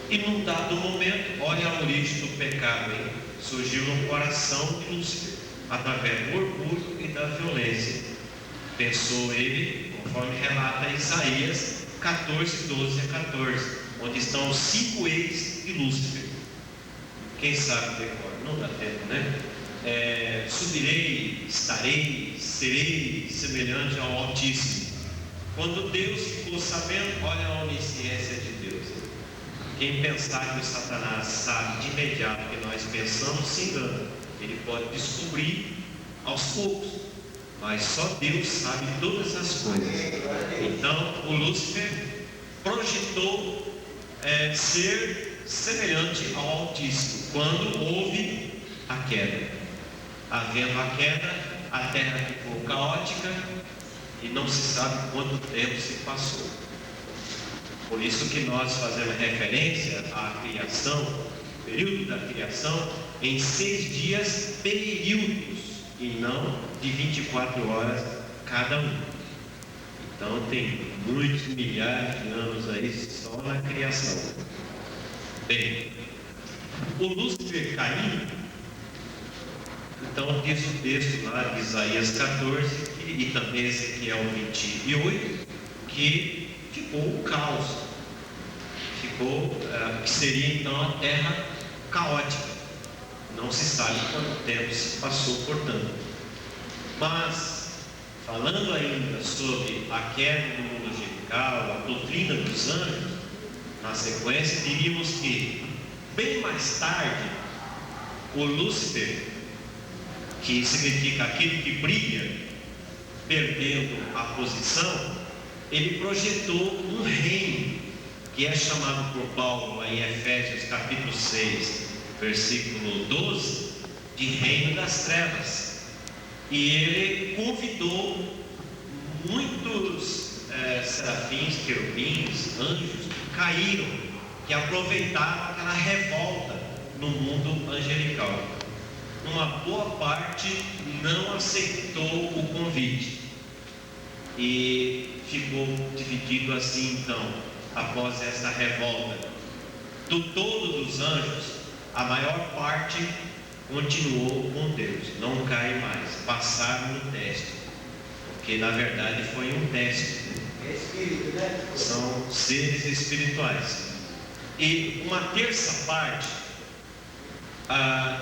e num dado momento, olha a origem do pecado, surgiu no coração de Lúcifer, através do orgulho e da violência. Pensou ele, conforme relata Isaías 14, 12 a 14, onde estão os 5 ex de Lúcifer. Quem sabe decora? Não dá tempo, subirei, estarei, serei semelhante ao Altíssimo. Quando Deus ficou sabendo, olha a onisciência de Deus. Quem pensar que o Satanás sabe de imediato que nós pensamos, se engana. Ele pode descobrir aos poucos, mas só Deus sabe todas as coisas. Então, o Lúcifer projetou ser semelhante ao Altíssimo quando houve a queda. Havendo a queda, a terra ficou caótica e não se sabe quanto tempo se passou. Por isso que nós fazemos referência à criação, período da criação, em 6 dias períodos, e não de 24 horas cada um. Então tem muitos milhares de anos aí só na criação. Bem, o Lúcifer caiu, então diz o texto lá de Isaías 14 e também Ezequiel 28, que ficou o caos, que seria então a terra caótica. Não se sabe quanto tempo se passou, portanto. Mas, falando ainda sobre a queda do mundo angelical, a doutrina dos anjos, na sequência diríamos que, bem mais tarde, o Lúcifer, que significa aquele que brilha, perdendo a posição, ele projetou um reino que é chamado por Paulo em Efésios capítulo 6, versículo 12, de reino das trevas. E ele convidou muitos serafins, querubins, anjos que caíram, que aproveitaram aquela revolta no mundo angelical. Uma boa parte não aceitou o convite e ficou dividido assim. Então, após essa revolta do todo dos anjos, a maior parte continuou com Deus, não cai mais, passaram no teste, porque na verdade foi um teste. São seres espirituais. E uma terça parte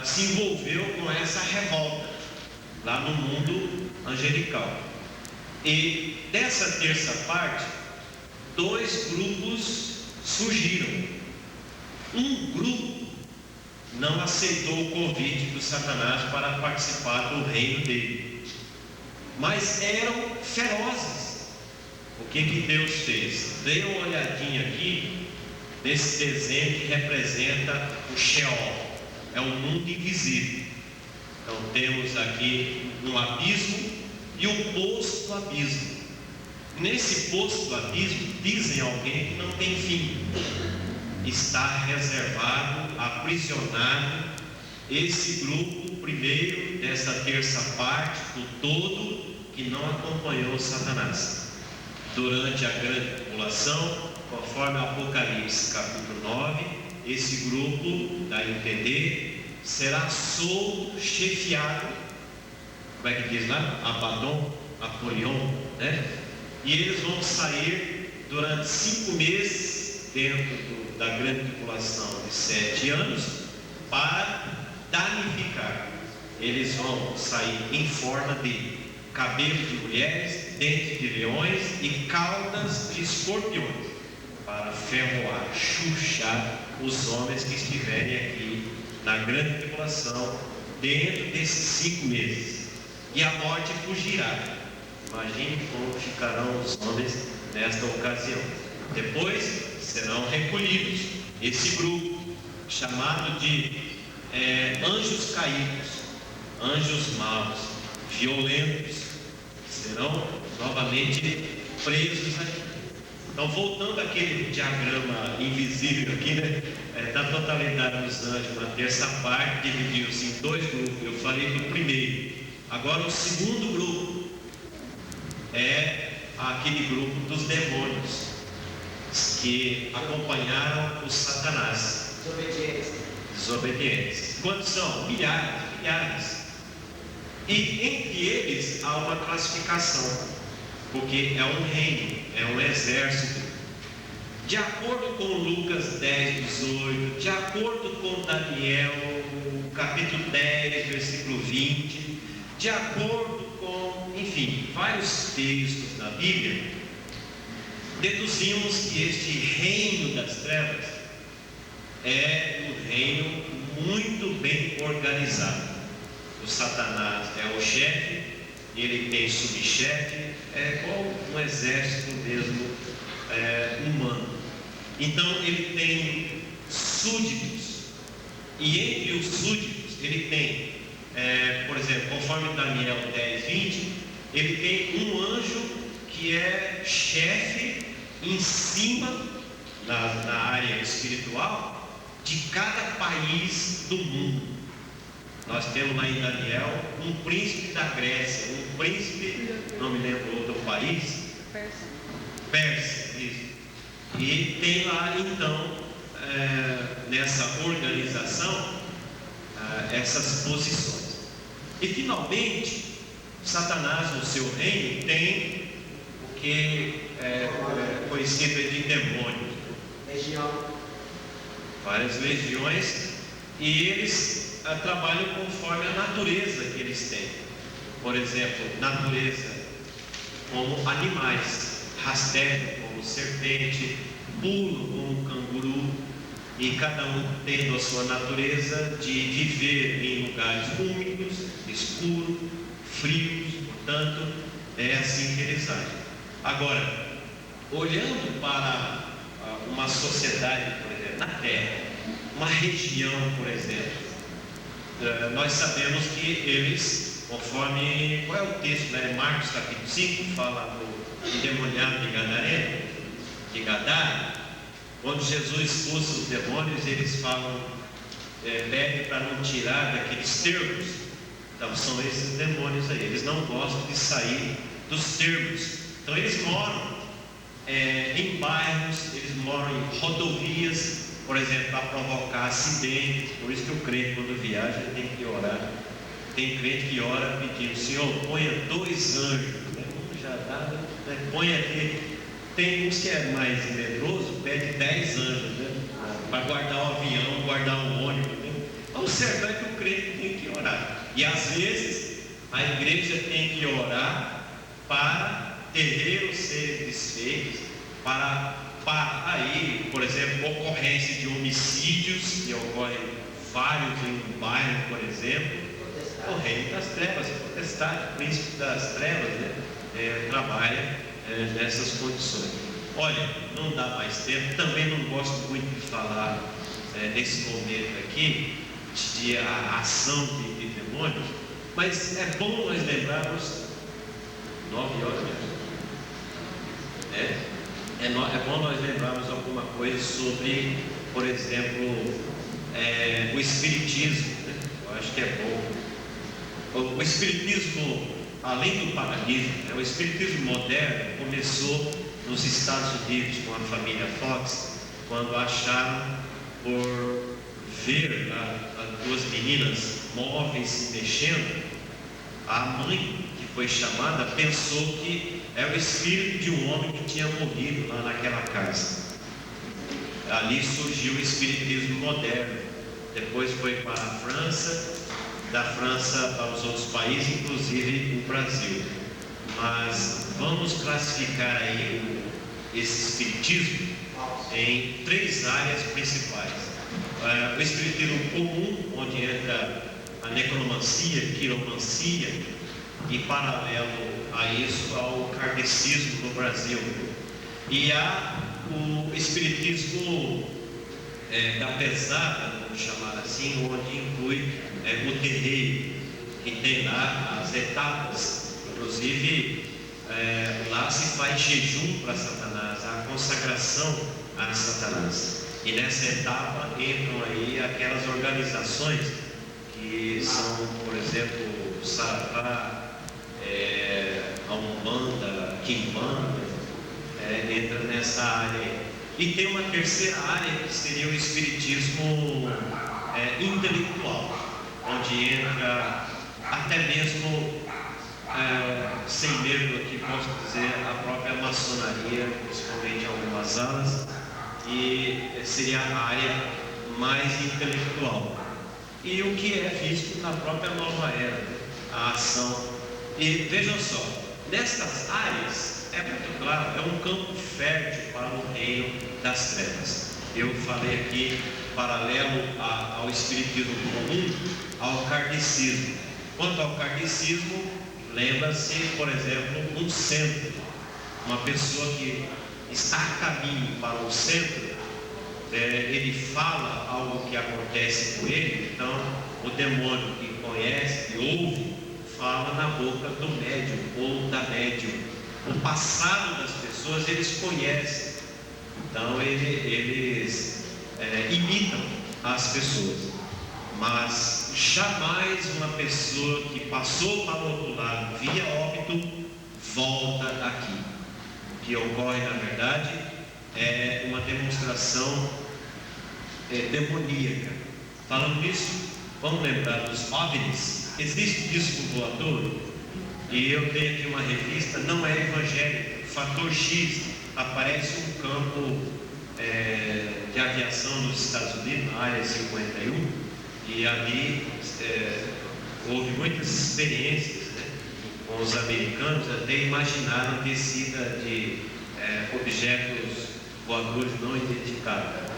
se envolveu com essa revolta lá no mundo angelical. E dessa terça parte, 2 grupos surgiram. Um grupo não aceitou o convite do Satanás para participar do reino dele, mas eram ferozes. O que Deus fez? Dê uma olhadinha aqui nesse desenho que representa o Sheol, é o mundo invisível. Então temos aqui um abismo e um poço do abismo. Nesse poço do abismo, dizem alguém que não tem fim, está reservado, aprisionado, esse grupo primeiro dessa terça parte do todo que não acompanhou Satanás. Durante a grande tribulação, conforme Apocalipse capítulo 9, esse grupo da entender será solto, chefiado, como é que diz lá? Apolion, né? E eles vão sair durante 5 meses dentro da grande tribulação de 7 anos para danificar. Eles vão sair em forma de cabelo de mulheres, dentes de leões e caudas de escorpiões, para ferroar, chuchar os homens que estiverem aqui na grande tribulação dentro desses 5 meses. E a morte fugirá. Imagine como ficarão os homens nesta ocasião. Depois serão recolhidos. Esse grupo, chamado de anjos caídos, anjos maus, violentos, serão novamente presos aqui. Então, voltando àquele diagrama invisível aqui, né, da totalidade dos anjos, na terça parte dividiu-se em 2 grupos. Eu falei do primeiro. Agora o segundo grupo é aquele grupo dos demônios que acompanharam o Satanás. Desobedientes. Quantos são? Milhares. E entre eles há uma classificação, porque é um reino, é um exército. De acordo com Lucas 10, 18, de acordo com Daniel, capítulo 10, versículo 20, de acordo com, enfim, vários textos da Bíblia, deduzimos que este reino das trevas é um reino muito bem organizado. O Satanás é o chefe, ele tem subchefe, é como um exército mesmo humano. Então ele tem súditos, e entre os súditos ele tem, por exemplo, conforme Daniel 10, 20, ele tem um anjo que é chefe em cima, na área espiritual, de cada país do mundo. Nós temos lá em Daniel um príncipe da Grécia, um príncipe, não me lembro outro país, Pérsia, isso. E tem lá então, nessa organização, essas posições. E finalmente, Satanás no seu reino tem o que é conhecido de demônios. Várias legiões, e eles trabalham conforme a natureza que eles têm. Por exemplo, natureza como animais, rastejam como serpente, pulam como canguru, e cada um tendo a sua natureza de viver em lugares úmidos, escuros, frios. Portanto, é assim que eles agem. Agora, olhando para uma sociedade, por exemplo, na Terra, uma região, por exemplo, nós sabemos que eles, conforme, qual é o texto, né? Marcos capítulo 5, fala do endemoniado de Gadara, quando Jesus expulsa os demônios, eles falam, pedem para não tirar daqueles termos. Então são esses demônios aí, eles não gostam de sair dos termos. Então eles moram em bairros, eles moram em rodovias, por exemplo, para provocar acidentes. Por isso que o crente, quando viaja, tem que orar. Tem crente que ora pedindo: Senhor, ponha 2 anjos, né? Já dá, né? Põe aqui. Tem uns que é mais medroso, pede 10 anjos, né? Para guardar o avião, guardar o ônibus, né? Então, o certo é que o crente tem que orar. E às vezes a igreja tem que orar para terreiros serem desfeitos, para aí, por exemplo, ocorrência de homicídios, que ocorrem vários em um bairro, por exemplo. O reino das trevas, potestade, príncipe das trevas, né? Trabalha nessas condições. Olha, não dá mais tempo, também não gosto muito de falar nesse momento aqui de a ação de demônios, mas é bom nós lembrarmos 9 horas mesmo. É bom nós lembrarmos alguma coisa sobre, por exemplo, o Espiritismo, né? Eu acho que é bom. O Espiritismo, além do paganismo, né? O Espiritismo moderno começou nos Estados Unidos com a família Fox, quando acharam, por ver as 2 meninas móveis se mexendo, a mãe que foi chamada pensou que era o espírito de um homem que tinha morrido lá naquela casa. Ali surgiu o Espiritismo moderno. Depois foi para a França, da França para os outros países, inclusive o Brasil. Mas vamos classificar aí esse Espiritismo em 3 áreas principais. O Espiritismo comum, onde entra a necromancia, quiromancia, e paralelo a isso ao kardecismo no Brasil. E há o Espiritismo da pesada, vamos chamar assim, onde inclui o terreiro, que tem lá as etapas. Inclusive, lá se faz jejum para Satanás, a consagração a Satanás. E nessa etapa entram aí aquelas organizações que são, por exemplo, o Saravá, a Umbanda, a Quimbanda, entra nessa área aí. E tem uma terceira área que seria o Espiritismo intelectual, onde entra até mesmo, sem medo aqui posso dizer, a própria maçonaria, principalmente algumas alas, e seria a área mais intelectual. E o que é visto na própria nova era, a ação. E vejam só, nestas áreas, é muito claro, é um campo fértil para o reino das trevas. Eu falei aqui, paralelo ao Espiritismo comum, ao kardecismo. Quanto ao kardecismo, lembra-se, por exemplo, um centro. Uma pessoa que está a caminho para o centro, ele fala algo que acontece com ele, então o demônio que conhece, que ouve, fala na boca do médium ou da médium. O passado das pessoas eles conhecem, então eles imitam as pessoas, mas jamais uma pessoa que passou para o outro lado via óbito volta aqui. O que ocorre na verdade é uma demonstração demoníaca. Falando nisso, vamos lembrar dos OVNIs. Existe disco voador, e eu tenho aqui uma revista, não é evangélica, Fator X, aparece um campo de aviação nos Estados Unidos, na área 51, e ali houve muitas experiências, né, com os americanos, até imaginaram descida de objetos voadores não identificados.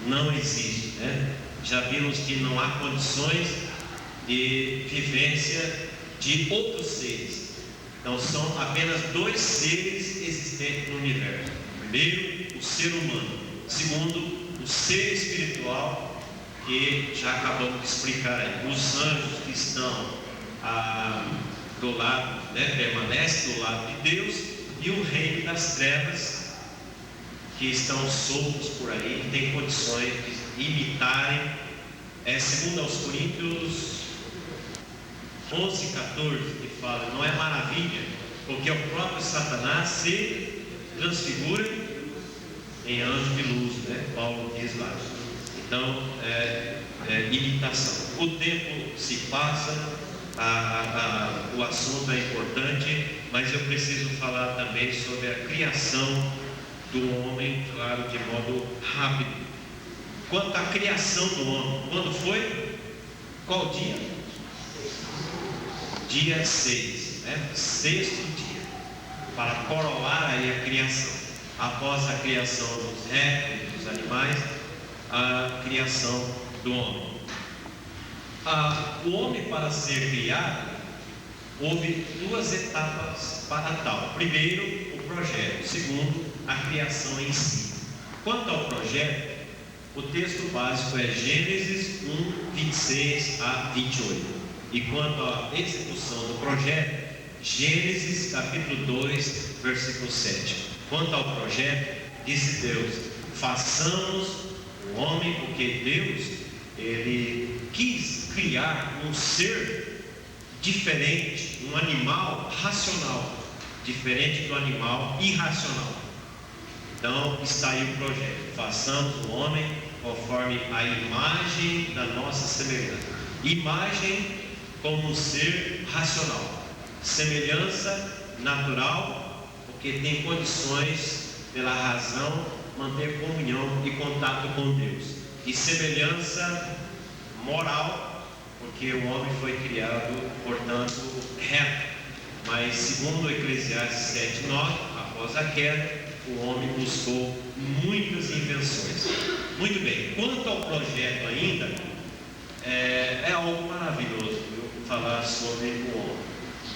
Não existe, né? Já vimos que não há condições de vivência de outros seres. Então são apenas 2 seres existentes no universo: Primeiro, o ser humano. Segundo, o ser espiritual, que já acabamos de explicar aí. Os anjos que estão do lado, permanecem do lado de Deus, e o reino das trevas, que estão soltos por aí, que têm condições de imitarem. Segundo aos Coríntios 11:14, que fala: não é maravilha, porque o próprio Satanás se transfigura em anjo de luz, Paulo diz lá. Então, imitação. O tempo se passa, o assunto é importante, mas eu preciso falar também sobre a criação do homem, claro, de modo rápido. Quanto à criação do homem, quando foi? Qual dia? Dia 6, sexto dia, para coroar aí a criação. Após a criação dos répteis, dos animais, a criação do homem. O homem, para ser criado, houve duas etapas para tal. Primeiro, o projeto. Segundo, a criação em si. Quanto ao projeto, o texto básico é Gênesis 1, 26 a 28. E quanto à execução do projeto, Gênesis capítulo 2, versículo 7. Quanto ao projeto, disse Deus: façamos o homem, porque Deus, ele quis criar um ser diferente, um animal racional, diferente do animal irracional. Então está aí o projeto: façamos o homem conforme a imagem da nossa semelhança. Imagem como um ser racional, semelhança natural, porque tem condições, pela razão, manter comunhão e contato com Deus, e semelhança moral, porque o homem foi criado, portanto, reto. Mas segundo Eclesiastes 7:9, após a queda, o homem buscou muitas invenções. Muito bem, quanto ao projeto ainda, é algo maravilhoso eu falar sobre o homem.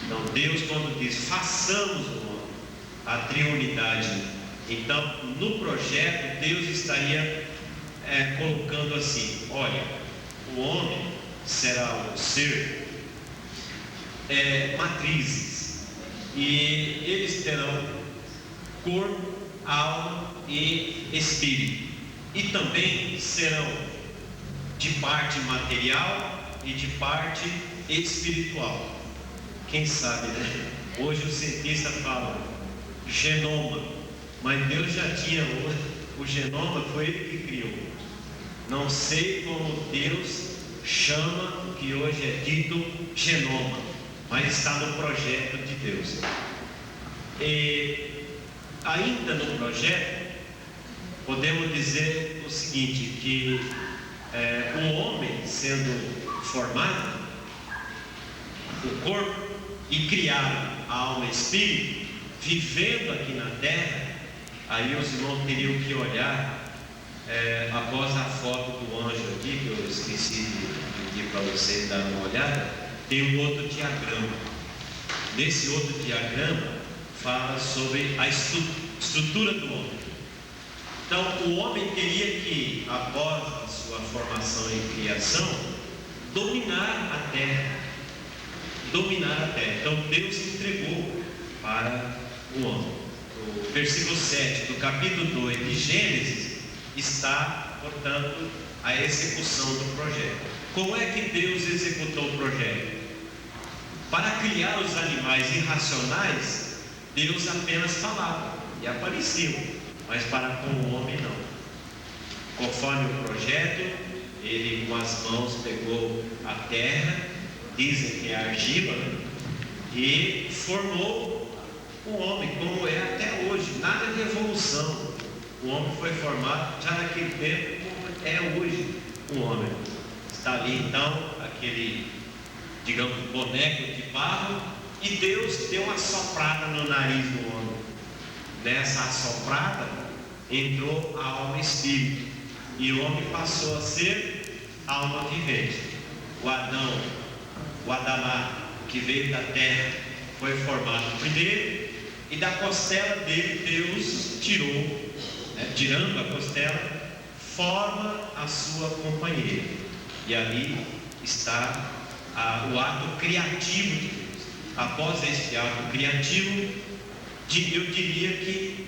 Então Deus, quando diz façamos o homem, a triunidade, então no projeto Deus estaria colocando assim: olha, o homem será um ser matrizes, e eles terão corpo, alma e espírito, e também serão de parte material e de parte espiritual. Quem sabe, Hoje o cientista fala genoma, mas Deus já tinha o genoma, foi Ele que criou. Não sei como Deus chama o que hoje é dito genoma, mas está no projeto de Deus. E ainda no projeto, podemos dizer o seguinte, que o homem sendo formado, o corpo, e criado a alma e espírito, vivendo aqui na terra, aí os irmãos teriam que olhar, após a foto do anjo aqui, que eu esqueci de pedir para vocês darem uma olhada, tem um outro diagrama. Nesse outro diagrama fala sobre a estrutura do homem. Então o homem teria que, após a sua formação e criação, dominar a terra. Então Deus entregou para o homem. O versículo 7 do capítulo 2 de Gênesis está, portanto, a execução do projeto. Como é que Deus executou o projeto? Para criar os animais irracionais, Deus apenas falava e apareciam, mas para com o homem não. Conforme o projeto, ele com as mãos pegou a terra, dizem que é argila, e formou o homem, como é até hoje. Nada de evolução. O homem foi formado já naquele tempo como é hoje o homem. Está ali então aquele, digamos, boneco de barro, e Deus deu uma assoprada no nariz do homem. Nessa assoprada entrou a alma e espírito, e o homem passou a ser alma vivente. O Adão, que veio da terra, foi formado primeiro, e da costela dele Deus tirou, tirando a costela, forma a sua companheira. E ali está o ato criativo de Deus. Após este ato criativo, eu diria que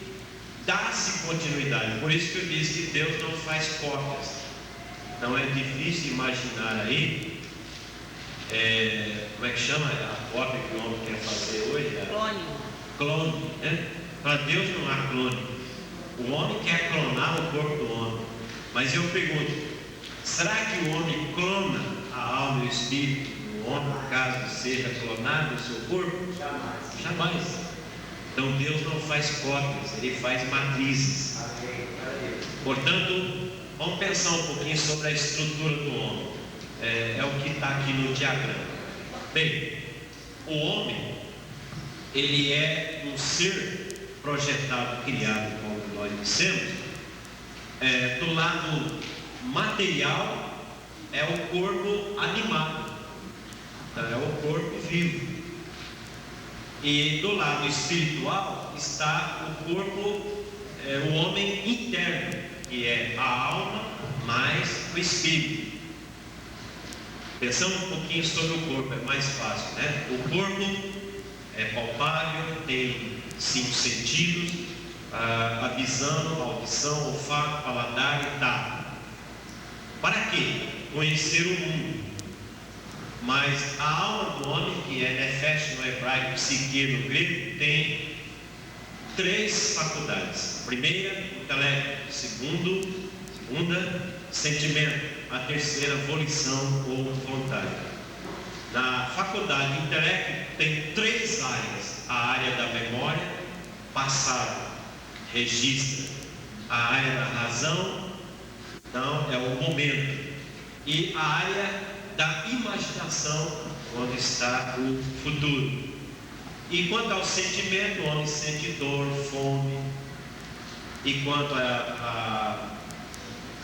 dá-se continuidade. Por isso que eu disse que Deus não faz cópias. Então é difícil imaginar aí, como é que chama a cópia que o homem quer fazer hoje? Clone, né? Para Deus não há clone. O homem quer clonar o corpo do homem. Mas eu pergunto, será que o homem clona a alma e o espírito do homem, caso seja clonado o seu corpo? Jamais. Então Deus não faz cópias, Ele faz matrizes. Portanto, vamos pensar um pouquinho sobre a estrutura do homem. É o que está aqui no diagrama. Bem, o homem, ele é um ser projetado, criado, como nós dissemos. Do lado material é o corpo animado, então é o corpo vivo. E do lado espiritual está o corpo, o homem interno, que é a alma mais o espírito. Pensando um pouquinho sobre o corpo, é mais fácil, né? O corpo é palpável, tem 5 sentidos: a visão, a audição, olfato, paladar e tato. Para quê? Conhecer o mundo. Mas a alma do homem, que é nefesh no hebraico, psique no grego, tem 3 faculdades. Primeira, intelecto. Segunda, sentimento. A terceira, volição ou vontade. Na faculdade intelecto tem 3 áreas: a área da memória, passado, registra; a área da razão, então é o momento; e a área da imaginação, onde está o futuro. E quanto ao sentimento, o homem sente dor, fome. E quanto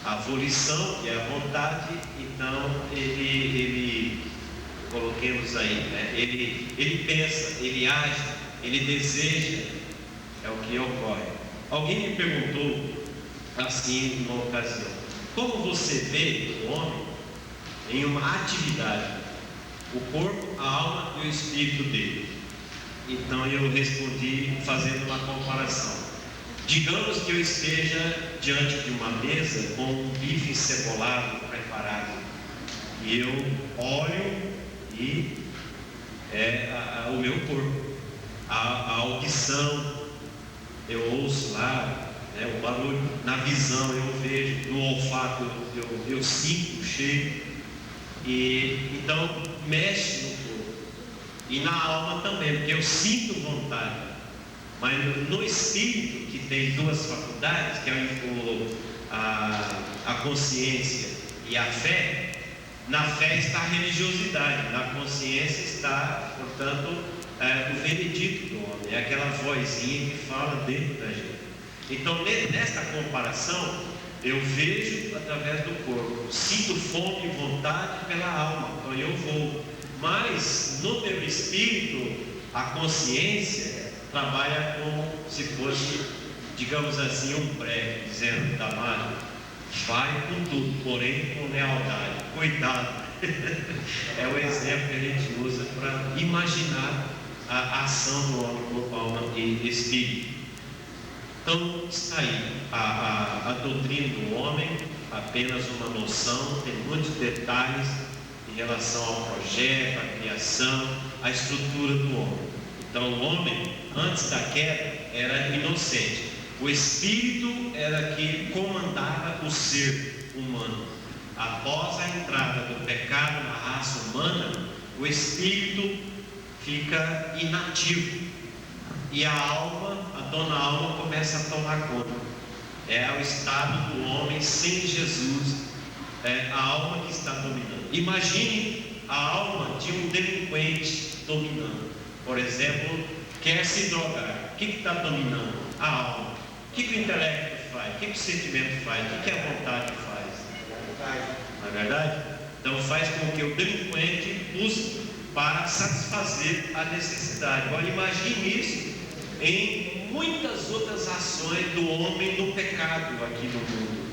a volição, que é a vontade, então ele coloquemos aí, né? Ele pensa, ele age, ele deseja, é o que ocorre. Alguém me perguntou assim numa ocasião: como você vê o homem em uma atividade, o corpo, a alma e o espírito dele? Então eu respondi fazendo uma comparação. Digamos que eu esteja diante de uma mesa com um bife cebolado preparado, e eu olho e o meu corpo, a audição, eu ouço lá, né, o barulho; na visão eu vejo, no olfato eu sinto o cheiro, e então mexe no corpo. E na alma também, porque eu sinto vontade. Mas no espírito, que tem 2 faculdades, que é a consciência e a fé, na fé está a religiosidade, na consciência está, portanto, o veredito do homem, é aquela vozinha que fala dentro da gente. Então, nesta comparação, eu vejo através do corpo, sinto fome e vontade pela alma, então eu vou. Mas no meu espírito, a consciência trabalha como se fosse, digamos assim, um prego, dizendo: Damásio, vai com tudo, porém com lealdade, cuidado. É o exemplo que a gente usa para imaginar a ação do homem por alma e espírito. Então está aí a doutrina do homem, apenas uma noção, tem muitos detalhes em relação ao projeto, à criação, à estrutura do homem. Então o homem, antes da queda, era inocente. O espírito era que comandava o ser humano. Após a entrada do pecado na raça humana, o espírito fica inativo. E a alma, a dona alma, começa a tomar conta. É o estado do homem sem Jesus. É a alma que está dominando. Imagine a alma de um delinquente dominando. Por exemplo, quer se drogar. O que está dominando? A alma. O que o intelecto faz? O que o sentimento faz? O que a vontade faz? Não é verdade? Então faz com que o delinquente use para satisfazer a necessidade. Agora imagine isso em muitas outras ações do homem no pecado aqui no mundo.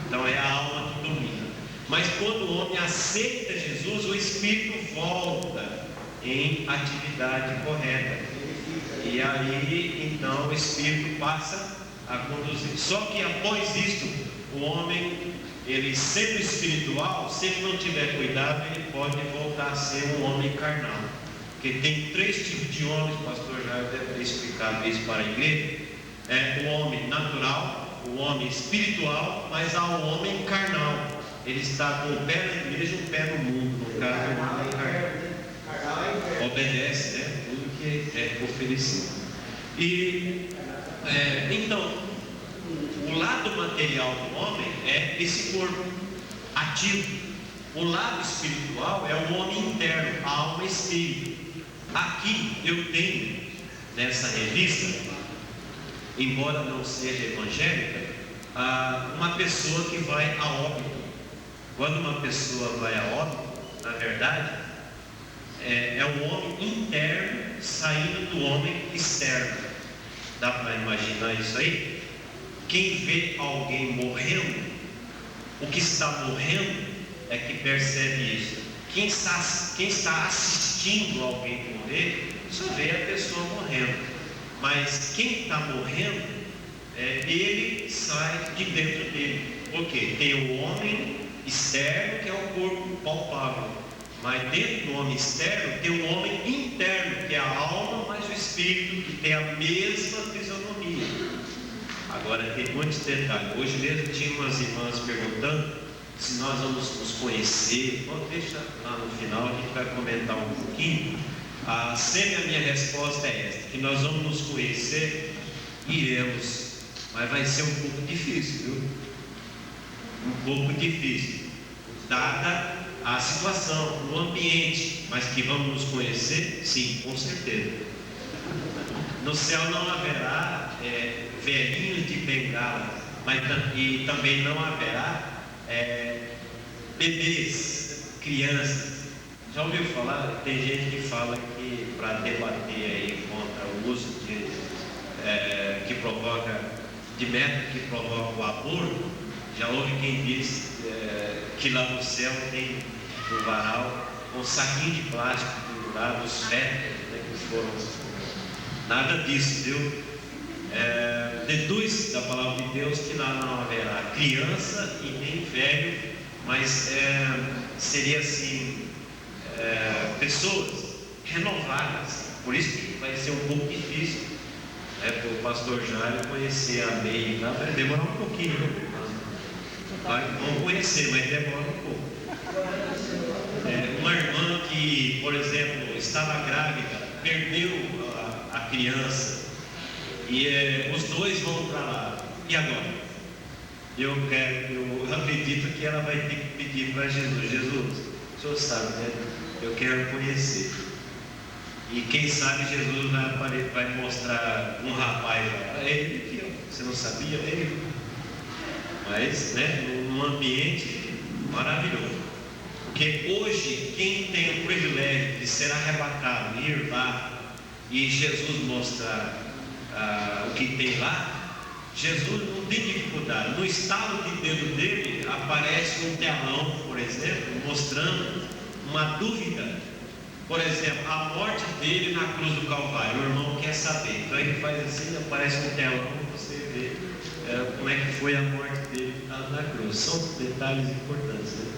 Então é a alma que domina. Mas quando o homem aceita Jesus, o espírito volta em atividade correta. E aí então o espírito passa a conduzir. Só que após isto, o homem, ele sendo espiritual, se ele não tiver cuidado, ele pode voltar a ser um homem carnal. Porque tem 3 tipos de homens, o pastor já deve ter explicado isso para a igreja. É o homem natural, o homem espiritual, mas há o homem carnal. Ele está com o pé na igreja e o pé no mundo, no caso é o homem carnal. Obedece, né? Tudo que é oferecido. E então, o lado material do homem é esse corpo ativo. O lado espiritual é o homem interno, a alma e espírito. Aqui eu tenho, nessa revista, embora não seja evangélica, uma pessoa que vai a óbito. Quando uma pessoa vai a óbito, na verdade, é o homem interno saindo do homem externo. Dá para imaginar isso aí? Quem vê alguém morrendo, o que está morrendo é que percebe isso. Quem está assistindo alguém morrer, só vê a pessoa morrendo. Mas quem está morrendo, ele sai de dentro dele. Porque tem o homem externo, que é o corpo palpável. Mas dentro do homem externo tem o homem interno, que é a alma, mas o espírito, que tem a mesma fisionomia. Agora tem muitos detalhes. Hoje mesmo tinha umas irmãs perguntando se nós vamos nos conhecer. Bom, deixa lá no final, a gente vai comentar um pouquinho. Sempre a minha resposta é esta: que nós vamos nos conhecer, iremos, mas vai ser um pouco difícil, viu? Um pouco difícil, dada a situação, o ambiente, mas que vamos nos conhecer, sim, com certeza. No céu não haverá velhinhos de bengala, e também não haverá bebês, crianças. Já ouviu falar? Tem gente que fala que para debater aí contra o uso que provoca, de método que provoca o aborto. Já houve quem diz que lá no céu tem no varal um saquinho de plástico pendurado, os fetos, que foram. Nada disso, viu? Deduz da palavra de Deus que lá não haverá criança e nem velho, mas seria assim, pessoas renovadas. Por isso que vai ser um pouco difícil para o pastor Jário conhecer a Meire. Vai demorar um pouquinho, né? Vamos conhecer, mas demora um pouco. Uma irmã que, por exemplo, estava grávida, perdeu a criança, e os dois vão para lá. E agora? Eu acredito que ela vai ter que pedir para Jesus: Jesus, o senhor sabe, né? Eu quero conhecer. E quem sabe Jesus vai mostrar um rapaz para ele que você não sabia dele. Mas, num ambiente maravilhoso. Porque hoje, quem tem o privilégio de ser arrebatado, ir lá e Jesus mostrar o que tem lá, Jesus não tem dificuldade. No estalo de dedo dele aparece um telão, por exemplo, mostrando uma dúvida. Por exemplo, a morte dele na cruz do Calvário. O irmão quer saber. Então ele faz assim, aparece um telão, você vê como é que foi a morte dele na cruz. São detalhes importantes, né?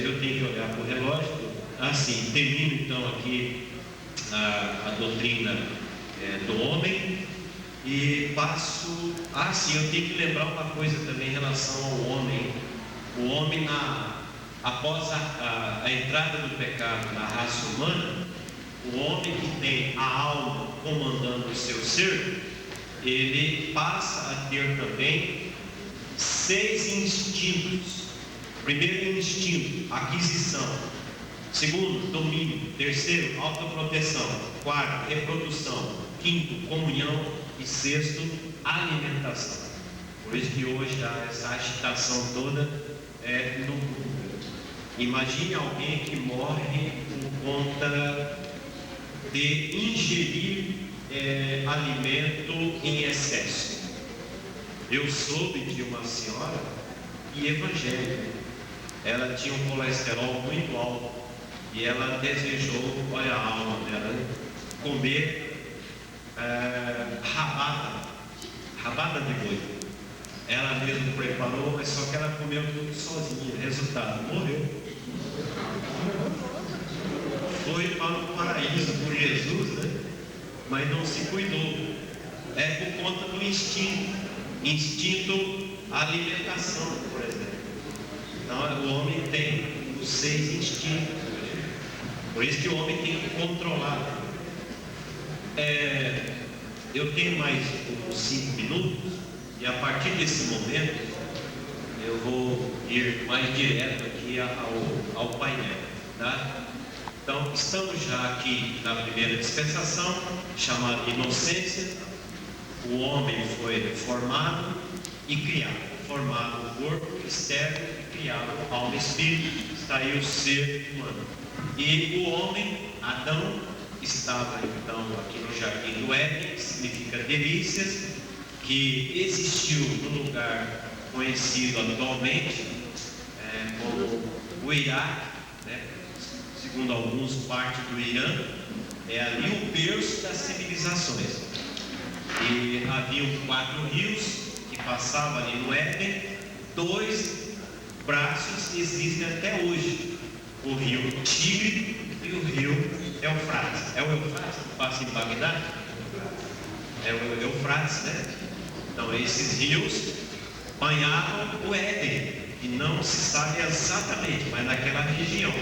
Eu tenho que olhar para o relógio. Assim, termino então aqui a doutrina do homem e passo. Eu tenho que lembrar uma coisa também em relação ao homem. O homem, após a entrada do pecado na raça humana, o homem que tem a alma comandando o seu ser, ele passa a ter também 6 instintos. Primeiro, instinto, aquisição. Segundo, domínio. Terceiro, autoproteção. Quarto, reprodução. Quinto, comunhão. E sexto, alimentação. Por isso que hoje há essa agitação toda no mundo. Imagine alguém que morre por conta de ingerir alimento em excesso. Eu soube de uma senhora e evangélica, ela tinha um colesterol muito alto e ela desejou, olha a alma dela, comer rabada de boi. Ela mesma preparou, mas só que ela comeu tudo sozinha. Resultado, morreu. Foi para o paraíso por Jesus, né? Mas não se cuidou. É por conta do instinto alimentação, por exemplo. Então o homem tem os 6 instintos. Por isso que o homem tem que controlar. Eu tenho mais uns 5 minutos e a partir desse momento eu vou ir mais direto aqui ao painel, tá? Então estamos já aqui na primeira dispensação, chamada inocência. O homem foi formado e criado, formado o corpo externo e criado alma e espírito, está aí o ser humano. E o homem, Adão, estava então aqui no jardim do Éden, que significa delícias, que existiu no lugar conhecido atualmente como o Iraque, né? Segundo alguns, parte do Irã, é ali o berço das civilizações. E haviam 4 rios que passavam ali no Éden, 2 braços existem até hoje, o rio Tigre e o rio Eufrates. É o Eufrates que passa em Bagdá? É o Eufrates, né? Então esses rios banhavam o Éden e não se sabe exatamente, mas naquela região.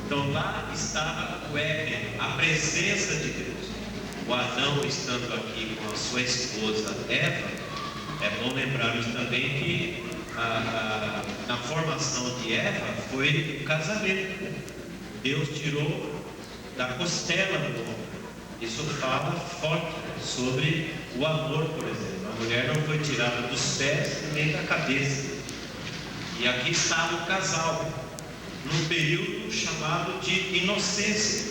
Então lá estava o Éden, a presença de Deus. O Adão estando aqui com a sua esposa Eva, é bom lembrarmos também que na formação de Eva foi o casamento. Deus tirou da costela do homem. Isso fala forte sobre o amor, por exemplo. A mulher não foi tirada dos pés nem da cabeça. E aqui estava o casal, num período chamado de inocência.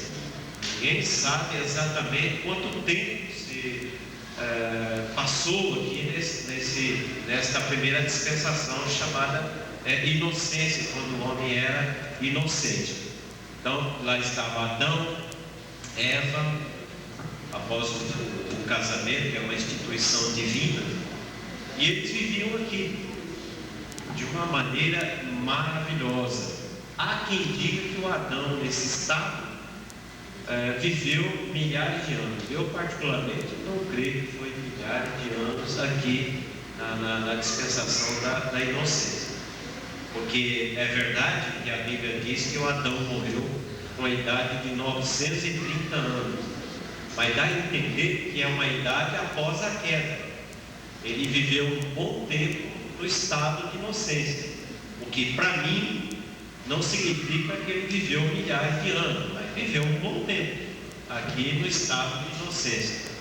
Ninguém sabe exatamente quanto tempo se passou aqui nesta primeira dispensação chamada inocência, quando o homem era inocente. Então lá estava Adão, Eva, após o casamento, que é uma instituição divina, e eles viviam aqui de uma maneira maravilhosa. Há quem diga que o Adão, nesse estado, viveu milhares de anos. Eu particularmente não creio que foi milhares de anos aqui na dispensação da inocência, porque é verdade que a Bíblia diz que o Adão morreu com a idade de 930 anos, mas dá a entender que é uma idade após a queda. Ele viveu um bom tempo no estado de inocência, o que para mim não significa que ele viveu milhares de anos, mas viveu um bom tempo aqui no estado de inocência.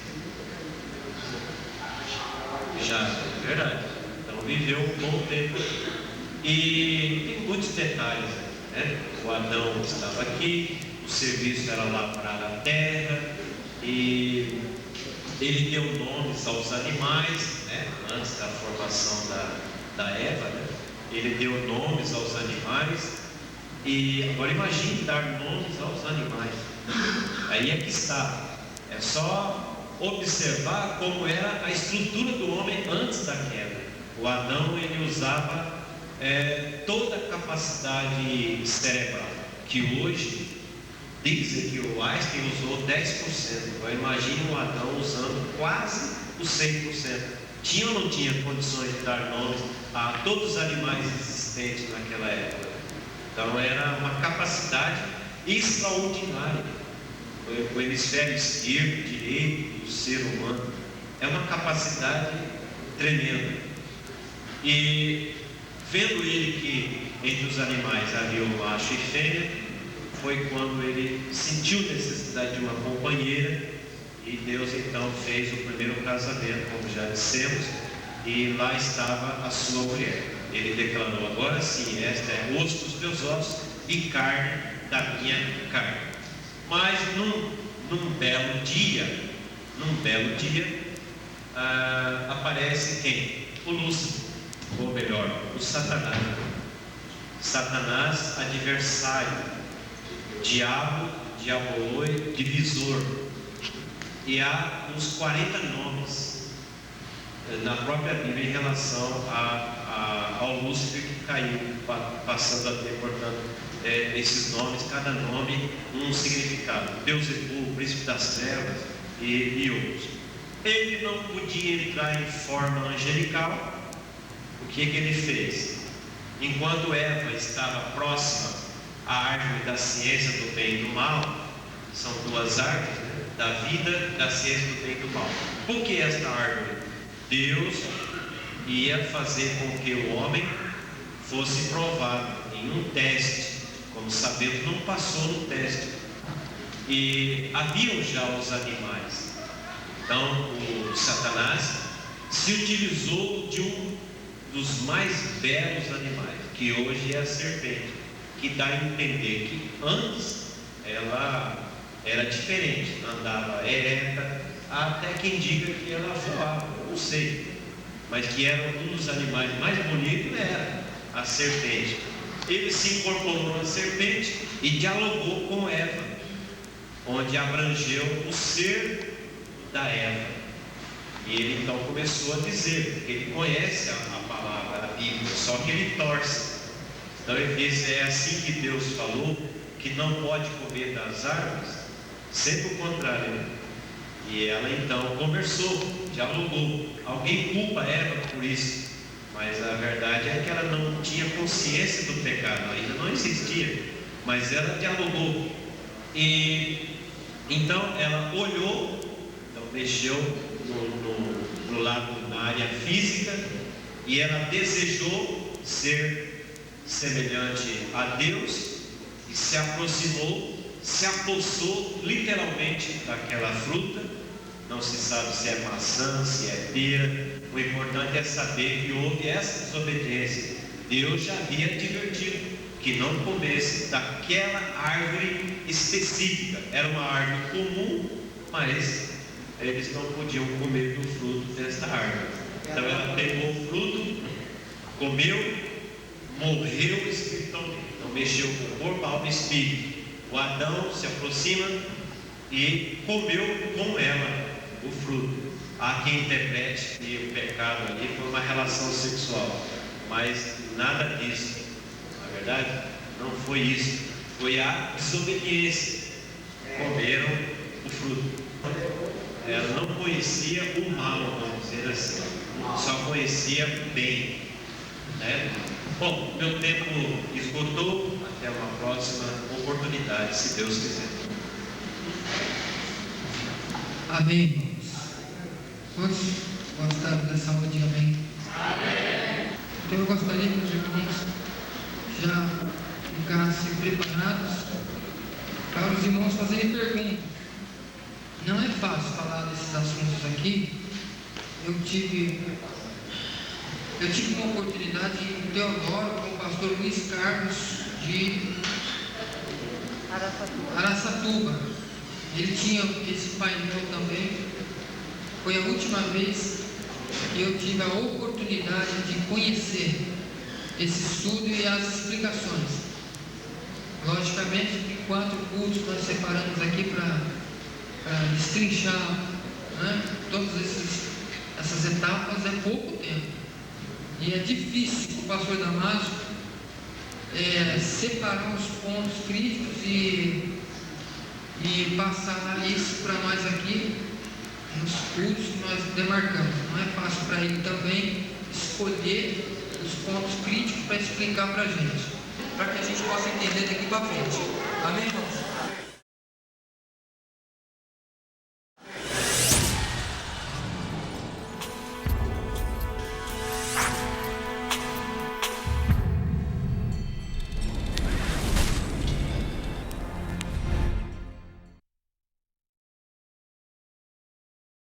Já, é verdade. Então viveu um bom tempo. E tem muitos detalhes, né? O Adão estava aqui, o serviço era lavrar a terra, e ele deu nomes aos animais, né? Antes da formação da Eva, né? Ele deu nomes aos animais. E agora imagine dar nomes aos animais. Aí é que está. É só observar como era a estrutura do homem antes da queda. O Adão, ele usava toda a capacidade cerebral, que hoje dizem que o Einstein usou 10%. Agora imagine o Adão usando quase os 100%. Tinha ou não tinha condições de dar nomes a todos os animais existentes naquela época? Então era uma capacidade extraordinária. O hemisfério esquerdo, direito do ser humano é uma capacidade tremenda. E vendo ele que entre os animais havia o macho e fêmea, foi quando ele sentiu necessidade de uma companheira, e Deus então fez o primeiro casamento, como já dissemos, e lá estava a sua mulher. Ele declarou: agora sim, esta é osso dos meus ossos e carne da minha carne. Mas num belo dia, num belo dia, aparece quem? O Lúcifer, ou melhor, o Satanás. Satanás, adversário, diabo, diaboloi, divisor. E há uns 40 nomes na própria Bíblia em relação ao Lúcifer que caiu, passando a ter, portanto, esses nomes, cada nome um significado. Beelzebul, príncipe das trevas e outros. Ele não podia entrar em forma angelical. O que ele fez? Enquanto Eva estava próxima à árvore da ciência do bem e do mal, são duas árvores, né? Da vida, da ciência do bem e do mal. Por que esta árvore? Deus ia fazer com que o homem fosse provado em um teste. Como sabemos, não passou no teste. E haviam já os animais. Então, o Satanás se utilizou de um dos mais belos animais, que hoje é a serpente, que dá a entender que antes ela era diferente, andava ereta, até quem diga que ela voava, não sei, mas que era um dos animais mais bonitos, era a serpente. Ele se incorporou na serpente e dialogou com Eva, onde abrangeu o ser da Eva. E ele então começou a dizer, porque ele conhece a palavra, a Bíblia, só que ele torce. Então ele diz: é assim que Deus falou, que não pode comer das árvores, sempre o contrário. E ela então conversou, dialogou. Alguém culpa Eva por isso, mas a verdade é que ela não tinha consciência do pecado, ainda não existia, mas ela dialogou. E então ela olhou, então mexeu no lado, na área física, e ela desejou ser semelhante a Deus, e se aproximou, se apossou literalmente daquela fruta. Não se sabe se é maçã, se é pera. O importante é saber que houve essa desobediência. Deus já havia advertido que não comesse daquela árvore específica. Era uma árvore comum, mas eles não podiam comer do fruto desta árvore. Então ela pegou o fruto, comeu, morreu espiritualmente. Então mexeu com o corpo, alma e espírito. O Adão se aproxima e comeu com ela o fruto. Há quem interprete que o pecado ali foi uma relação sexual, mas nada disso. Na verdade, não foi isso. Foi a desobediência. Comeram o fruto. Ela não conhecia o mal, vamos dizer assim, só conhecia o bem, né? Bom, meu tempo esgotou. Até uma próxima oportunidade, se Deus quiser. Amém, irmãos. Todos gostaram da saúde, amém? Amém. Então eu gostaria que os irmãos já ficassem preparados para os irmãos fazerem perguntas. Não é fácil falar desses assuntos aqui. Eu tive uma oportunidade em Teodoro com o pastor Luiz Carlos de Araçatuba. Ele tinha esse painel também. Foi a última vez que eu tive a oportunidade de conhecer esse estudo e as explicações. Logicamente que 4 cultos nós separamos aqui para destrinchar, né? Todas essas etapas é pouco tempo. E é difícil para o pastor Damásio separar os pontos críticos e passar isso para nós aqui nos cultos que nós demarcamos. Não é fácil para ele também escolher os pontos críticos para explicar para a gente, para que a gente possa entender daqui para frente. Amém, irmãos?